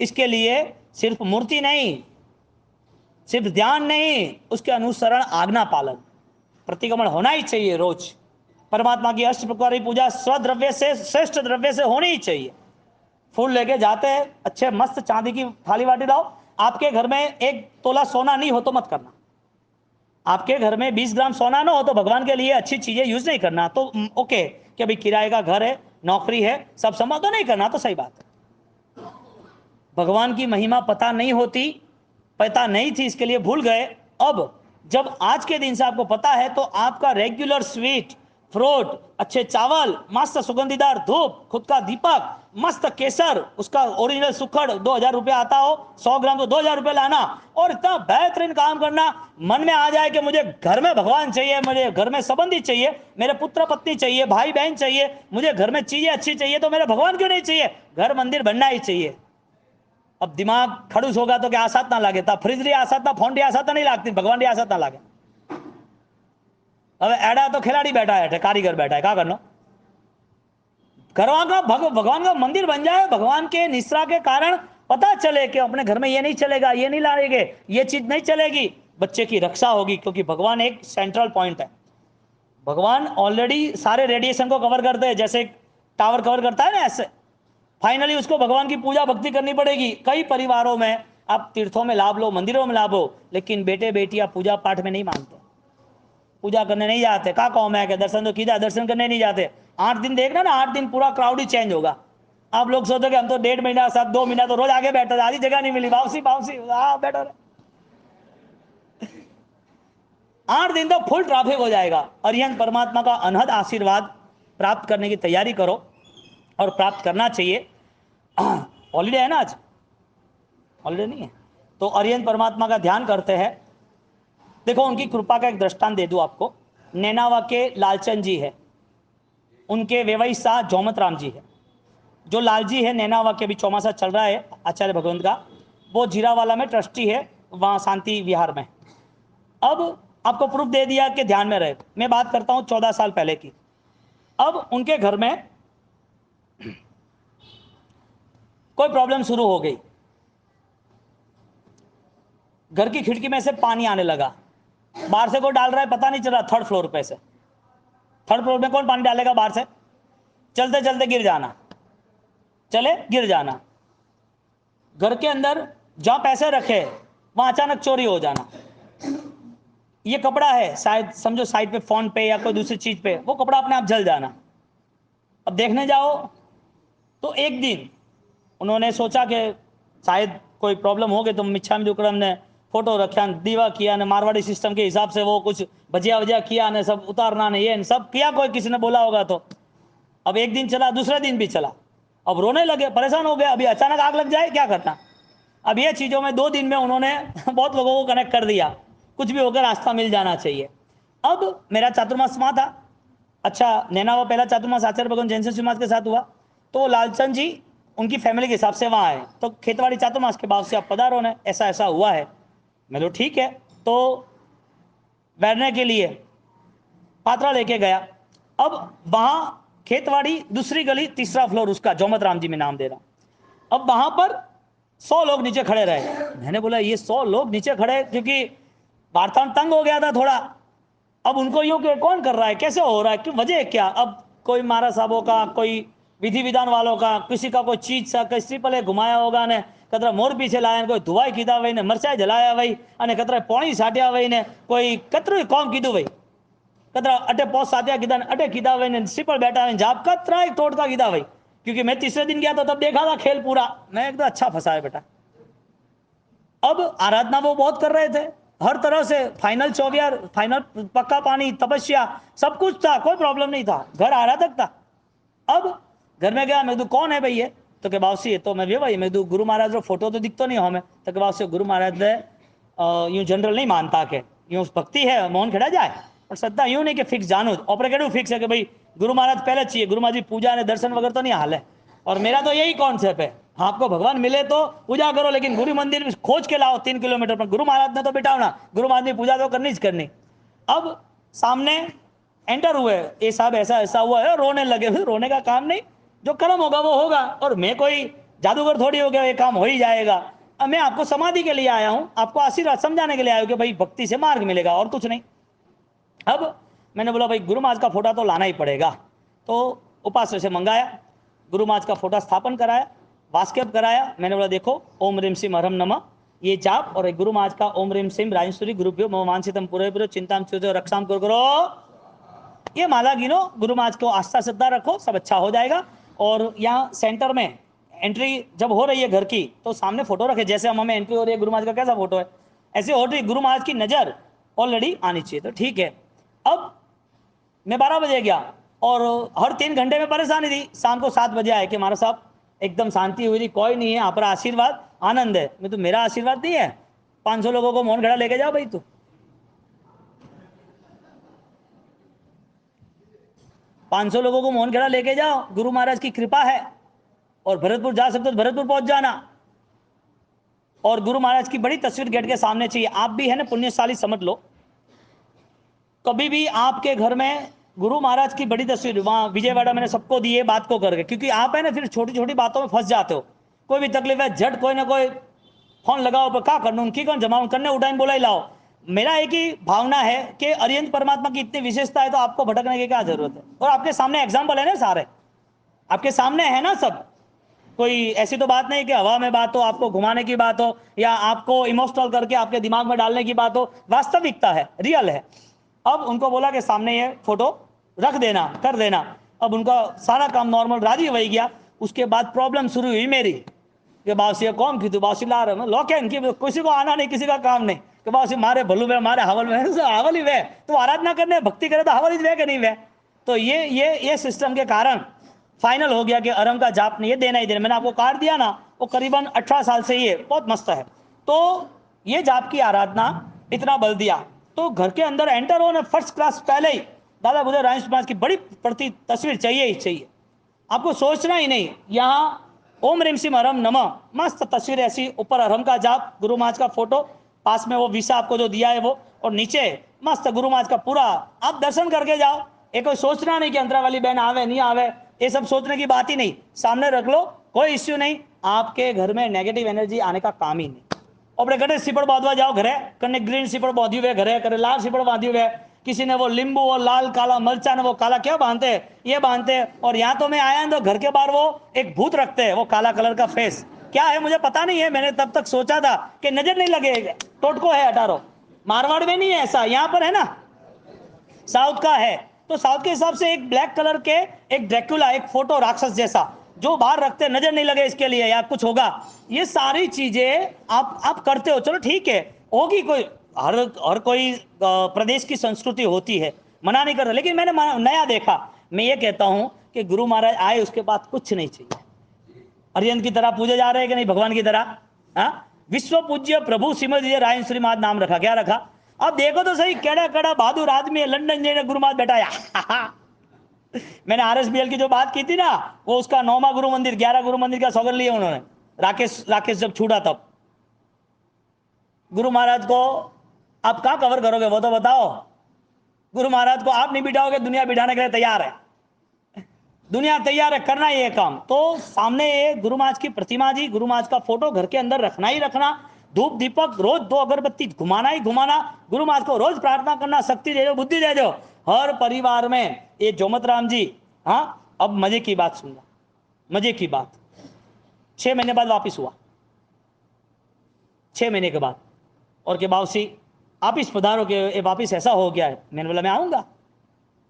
S1: इसके लिए सिर्फ मूर्ति नहीं, सिर्फ ध्यान नहीं, उसके अनुसरण आज्ञा पालन प्रतिक्रमण होना ही चाहिए। रोज परमात्मा की अष्ट प्रकार की पूजा स्वद्रव्य से, श्रेष्ठ द्रव्य से होनी ही चाहिए। फूल लेके जाते हैं, अच्छे मस्त चांदी की थाली बाटी लाओ। आपके घर में 1 तोला सोना नहीं हो तो मत करना। आपके घर में 20 ग्राम सोना ना हो तो भगवान के लिए अच्छी चीजें यूज नहीं करना। तो ओके कि अभी किराए का घर है, नौकरी है, सब संभाल तो नहीं करना, तो सही बात है। भगवान की महिमा पता नहीं होती, पता नहीं थी, इसके लिए भूल गए। अब जब आज के दिन से आपको पता है तो आपका रेगुलर स्वीट, फ्रूट, अच्छे चावल, मस्त सुगंधीदार धूप, खुद का दीपक, मस्त केसर, उसका ओरिजिनल सुखड़ 2000 रुपया आता हो, 100 ग्राम तो 2000 रुपये लाना, और इतना बेहतरीन काम करना। मन में आ जाए कि मुझे घर में भगवान चाहिए, मुझे घर में संबंधी चाहिए, मेरे पुत्र पत्नी चाहिए, भाई बहन चाहिए, मुझे घर में चीजें अच्छी चाहिए, तो मेरे भगवान क्यों नहीं चाहिए, घर मंदिर बनना ही चाहिए। अब दिमाग खड़ूस होगा तो क्या आसात ना लागे, ता फ्रिज री आसात ना, फोन री आसात नहीं लागती, भगवान री आसात ना लागे। अब एडा तो खिलाड़ी बैठा है, कारीगर बैठा है, क्या करना। भगवान का भगवान का मंदिर बन जाए, भगवान के निष्ठा के कारण पता चले कि अपने घर में ये नहीं चलेगा, ये नहीं लाएंगे, ये चीज नहीं चलेगी, बच्चे की रक्षा होगी, क्योंकि भगवान एक सेंट्रल पॉइंट है। भगवान ऑलरेडी सारे रेडिएशन को कवर करते हैं, जैसे टावर कवर करता है ना, ऐसे फाइनली उसको भगवान की पूजा भक्ति करनी पड़ेगी। कई परिवारों में आप तीर्थों में लाभ लो, मंदिरों में लाभ हो, लेकिन बेटे बेटियां पूजा पाठ में नहीं मानते, पूजा करने नहीं जाते। का कौम है कि दर्शन तो कीजिए, दर्शन करने नहीं जाते। 8 दिन देखना ना, 8 दिन पूरा क्राउड ही चेंज होगा। आप लोग सोचोगे हम तो 1.5 महीना, 2 महीना तो रोज आगे बैठा था, आधी जगह नहीं मिली, वापसी वापसी, बैठो रहे। 8 दिन तो फुल ट्रैफिक हो जाएगा। और यह परमात्मा का अनहद आशीर्वाद प्राप्त करने की तैयारी करो, और प्राप्त करना चाहिए। हॉलीडे है ना आज, हॉलीडे नहीं है तो अरियन परमात्मा का ध्यान करते हैं। देखो उनकी कृपा का एक दृष्टांत दे दूं आपको। नैनावा के लालचंद जी है, उनके वेवई शाह जोमत राम जी है। जो लालजी है नैनावा के, भी चौमासा चल रहा है आचार्य भगवंत का, वो जीरावाला में ट्रस्टी है, वहाँ शांति विहार में। अब आपको प्रूफ दे दिया कि ध्यान में रहे। मैं बात करता हूँ 14 साल पहले की। अब उनके घर में कोई प्रॉब्लम शुरू हो गई, घर की खिड़की में से पानी आने लगा, बाहर से कोई डाल रहा है पता नहीं चल रहा, 3rd फ्लोर पे से। 3rd फ्लोर में कौन पानी डालेगा बाहर से, चलते चलते गिर जाना, चले गिर जाना। घर के अंदर जहां पैसे रखे वहां अचानक चोरी हो जाना। ये कपड़ा है शायद, समझो साइड पे फोन पे या कोई दूसरी चीज पे, वो कपड़ा अपने आप जल जाना। अब देखने जाओ तो एक दिन उन्होंने सोचा कि शायद कोई प्रॉब्लम हो गई, तो मिच्छामी दुक्कड़म ने फोटो रखा, दीवा किया ने, मारवाड़ी सिस्टम के हिसाब से वो कुछ भजिया वजिया किया ने, सब उतारना ने, ये सब किया, कोई किसी ने बोला होगा तो। अब एक दिन चला, दूसरे दिन भी चला, अब रोने लगे, परेशान हो गए, अभी अचानक आग लग जाए क्या करना। अब ये चीज़ों में 2 दिन में उन्होंने बहुत लोगों को कनेक्ट कर दिया, कुछ भी होकर रास्ता मिल जाना चाहिए। अब मेरा चातुर्मास वहाँ था, अच्छा नैना वो पहला चातुर्मास आचार्य भगवान जैन समाज के साथ हुआ, तो लालचंद जी उनकी फैमिली के हिसाब से वहाँ आए, तो खेतवाड़ी चातुर्मास के बाद से आप पधारो ने, ऐसा ऐसा हुआ है। मैं तो ठीक है, तो बैठने के लिए पात्रा लेके गया। अब वहाँ खेतवाड़ी दूसरी गली 3रा फ्लोर उसका, जोमत राम जी में नाम दे रहा। अब वहाँ पर 100 लोग नीचे खड़े रहे। मैंने बोला ये 100 लोग नीचे खड़े, क्योंकि वार्तान तंग हो गया था थोड़ा। अब उनको यूं कि कौन कर रहा है, कैसे हो रहा है, कि वजह क्या। अब कोई महाराज साहबों का, कोई विधि विधान वालों का, किसी का कोई चीज सा किसी पले घुमाया होगा ने, कतरा मोर पीछे लाया ने, कोई धुआई कीधा वही ने, मरचाई जलाया वही, अने कतरा पोणी साट्या वही ने, कोई कतरू कौम कीधु वही, कतरा अटे पोस साट्या कीधा ने, अटे कीधा वही ने, सिपल बैठा वही, जाप कतरा तोड़ता कीधा वही। क्योंकि मैं तीसरे दिन गया तो तब देखा था खेल पूरा, मैं एकदम अच्छा फंसा है बेटा। अब आराधना वो बहुत कर रहे थे, हर तरह से फाइनल चौगियार, फाइनल पक्का पानी, तपस्या, सब कुछ था, कोई प्रॉब्लम नहीं था, घर आराधक था। अब घर में गया, मैं कौन है भाई ये, तो के बावसी है, तो मैं भी भाई, मैं गुरु महाराज रो फोटो तो दिखतो नहीं हमें, तो के बावसी गुरु महाराज यूं जनरल नहीं मानता के यूं भक्ति है मोहन खेड़ा जाए, और श्रद्धा यूं नहीं कि फिक्स जानू, ऑपरे केड़ू फिक्स है कि भाई गुरु महाराज पहले चाहिए, गुरु महाराज पूजा ने दर्शन वगैरह तो नहीं हाल है। और मेरा तो यही कॉन्सेप्ट है, आपको भगवान मिले तो पूजा करो, लेकिन गुरु मंदिर खोज के लाओ 3 किलोमीटर पर, गुरु महाराज ने तो बिठाओना, गुरु महाराज ने पूजा तो करनी ही करनी। अब सामने एंटर हुए, ये साहब ऐसा ऐसा हुआ है, रोने लगे। रोने का काम नहीं, जो कर्म होगा वो होगा, और मैं कोई जादूगर थोड़ी हो गया ये काम हो ही जाएगा। अब मैं आपको समाधि के लिए आया हूँ, आपको आशीर्वाद समझाने के लिए आया हूँ कि भाई भक्ति से मार्ग मिलेगा और कुछ नहीं। अब मैंने बोला भाई गुरु महाराज का फोटो तो लाना ही पड़ेगा, तो उपास्य से मंगाया, गुरु महाराज का फोटो स्थापन कराया, वास्केप कराया। मैंने बोला देखो ओम रीम सिम हरम नमः ये जाप, और गुरु महाराज का ओम रीम सिम राजेश्वरी गुरुभ्यो मम वांछितम पूरे चिंताम चुतो रक्षाम करो, ये माला गिनो, गुरु महाराज को आस्था श्रद्धा रखो, सब अच्छा हो जाएगा। और यहाँ सेंटर में एंट्री जब हो रही है घर की तो सामने फोटो रखे, जैसे हम हमें एंट्री हो रही है गुरु महाराज का कैसा फोटो है, ऐसे हो रही गुरु महाराज की नजर ऑलरेडी आनी चाहिए। तो ठीक है, अब मैं 12 बजे गया और हर 3 घंटे में परेशानी थी। शाम को 7 बजे आए कि हमारा साहब एकदम शांति हुई थी, कोई नहीं है आप आशीर्वाद आनंद है। मैं तो मेरा आशीर्वाद नहीं है, 500 लोगों को मौन घड़ा लेके जाओ भाई, तू 500 लोगों को मौन घड़ा लेके जाओ, गुरु महाराज की कृपा है। और भरतपुर जा सकते हो तो भरतपुर पहुंच जाना। और गुरु महाराज की बड़ी तस्वीर गेट के सामने चाहिए। आप भी है ना पुण्यशाली समझ लो, कभी भी आपके घर में गुरु महाराज की बड़ी तस्वीर, वहां विजयवाड़ा मैंने सबको दी है बात को करके, क्योंकि आप है ना फिर छोटी छोटी बातों में फंस जाते हो। कोई भी तकलीफ है झट कोई ना कोई फोन लगाओ पर क्या करना, उनकी कौन जमाओ करने उठाइन बोला ही लाओ। मेरा एक ही भावना है कि अरिहंत परमात्मा की इतनी विशेषता है तो आपको भटकने की क्या जरूरत है। और आपके सामने एग्जाम्पल है ना, सारे आपके सामने है ना सब। कोई ऐसी तो बात नहीं कि हवा में बात हो, आपको घुमाने की बात हो, या आपको इमोशनल करके आपके दिमाग में डालने की बात हो। वास्तविकता है, रियल है। अब उनको बोला कि सामने ये फोटो रख देना, कर देना। अब उनका सारा काम नॉर्मल राजी हो गया। उसके बाद प्रॉब्लम शुरू हुई मेरी कि बासी कौन की तू बासी ला रहे लो क्या इनकी, किसी को आना नहीं, किसी का काम नहीं कि बासी मारे भलू वे मारे हवल में, हवल ही वे तो आराधना करने भक्ति करे तो हवल ही वे कि नहीं वे। तो ये सिस्टम के कारण फाइनल हो गया कि अरम का जाप नहीं, ये देना ही देना। मैंने आपको कार्ड दिया ना, वो करीबन 18 साल से ये बहुत मस्त है। तो ये जाप की आराधना इतना बल दिया। तो घर के अंदर एंटर हो ना फर्स्ट क्लास, पहले ही दादा बुद्धे राजेश महाराज की बड़ी प्रति तस्वीर चाहिए ही चाहिए, आपको सोचना ही नहीं। यहाँ ओम रिम सिम अरम नमः, मस्त तस्वीर ऐसी, ऊपर अरम का जाप, गुरु महाराज का फोटो, पास में वो विसा आपको जो दिया है वो, और नीचे मस्त गुरु महाराज का पूरा, आप दर्शन करके जाओ। ये कोई सोचना नहीं कि अंतरा वाली बहन आवे नहीं आवे, ये सब सोचने की बात ही नहीं। सामने रख लो, कोई इश्यू नहीं। आपके घर में नेगेटिव एनर्जी आने का काम ही नहीं। अपने घरे सिपड़ बांधवा जाओ, घरे कन्ने ग्रीन सिपड़ बांधी हुए, घरे करे लाल सिपड़ बांधी हुए, किसी ने वो नींबू और लाल काला मरचा ने वो काला क्या बांधते हैं, ये बांधते हैं। और यहाँ तो मैं आया तो घर के बाहर वो एक भूत रखते हैं, वो काला कलर का फेस क्या है मुझे पता नहीं है। मैंने तब तक सोचा था कि नजर नहीं लगे, टोटको है अटारो, मारवाड़ में नहीं है ऐसा, यहाँ पर है ना साउथ का है। तो साउथ के हिसाब से एक ब्लैक कलर के एक ड्रैकुला, एक फोटो राक्षस जैसा जो बाहर रखते, नजर नहीं लगे इसके लिए या कुछ होगा। ये सारी चीजें आप करते हो, चलो ठीक है, होगी कोई, हर कोई प्रदेश की संस्कृति होती है, मना नहीं कर रहा। लेकिन मैंने नया देखा। मैं ये कहता हूं कि गुरु महाराज आए उसके बाद कुछ नहीं चाहिए। अरिहंत की तरह पूजे जा रहे हैं कि नहीं, भगवान की तरह। हाँ, विश्व पूज्य प्रभु श्रीमद रायन श्रीमाद नाम रखा, क्या रखा। अब देखो तो सही, केड़ा केड़ा बहादुर आदमी है, लंदन जी ने गुरु महाराज बैठाया। मैंने RSBL की जो बात की थी ना, वो उसका 9वां गुरु मंदिर, 11 गुरु मंदिर का सौगंध लिया उन्होंने। राकेश जब छूटा तब गुरु महाराज को आप क्या कवर करोगे वो तो बताओ। गुरु महाराज को आप नहीं बिठाओगे, दुनिया बिठाने के लिए तैयार है, दुनिया तैयार है करना ये काम। तो सामने ये गुरु महाराज की प्रतिमा जी, गुरु महाराज का फोटो घर के अंदर रखना ही रखना, धूप दीपक रोज 2 अगरबत्ती घुमाना ही घुमाना, गुरु महाराज को रोज प्रार्थना करना, शक्ति दे दो, बुद्धि दे दो हर परिवार में। ये जोमत राम जी, हाँ अब मजे की बात सुनना, मजे की बात। 6 महीने बाद वापिस हुआ, 6 महीने के बाद, और के बाबूसी आप इस पधारो के वापिस ऐसा हो गया है। मैंने बोला मैं आऊँगा।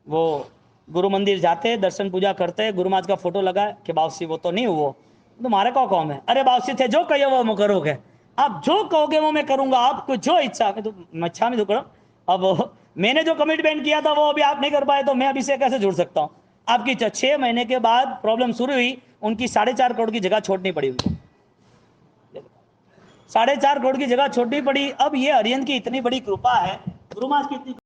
S1: वो गुरु मंदिर जाते, दर्शन पूजा करते, गुरु महाराज का फोटो लगा के बाबूसी वो तो नहीं हुआ, तुम्हारे को कौन है। अरे बाबूसी थे, जो कहिए वो करोगे, आप जो कहोगे वो मैं करूंगा, आपको जो इच्छा में तो अच्छा में तो करो। अब मैंने जो कमिटमेंट किया था वो अभी आप नहीं कर पाए तो मैं अभी से कैसे जुड़ सकता हूँ। आपकी इच्छा। 6 महीने के बाद प्रॉब्लम शुरू हुई, उनकी 4.5 करोड़ की जगह छोड़नी पड़ी उनको, 4.5 करोड़ की जगह छोड़नी पड़ी। अब ये अरिहंत की इतनी बड़ी कृपा है, गुरु महाराज की इतनी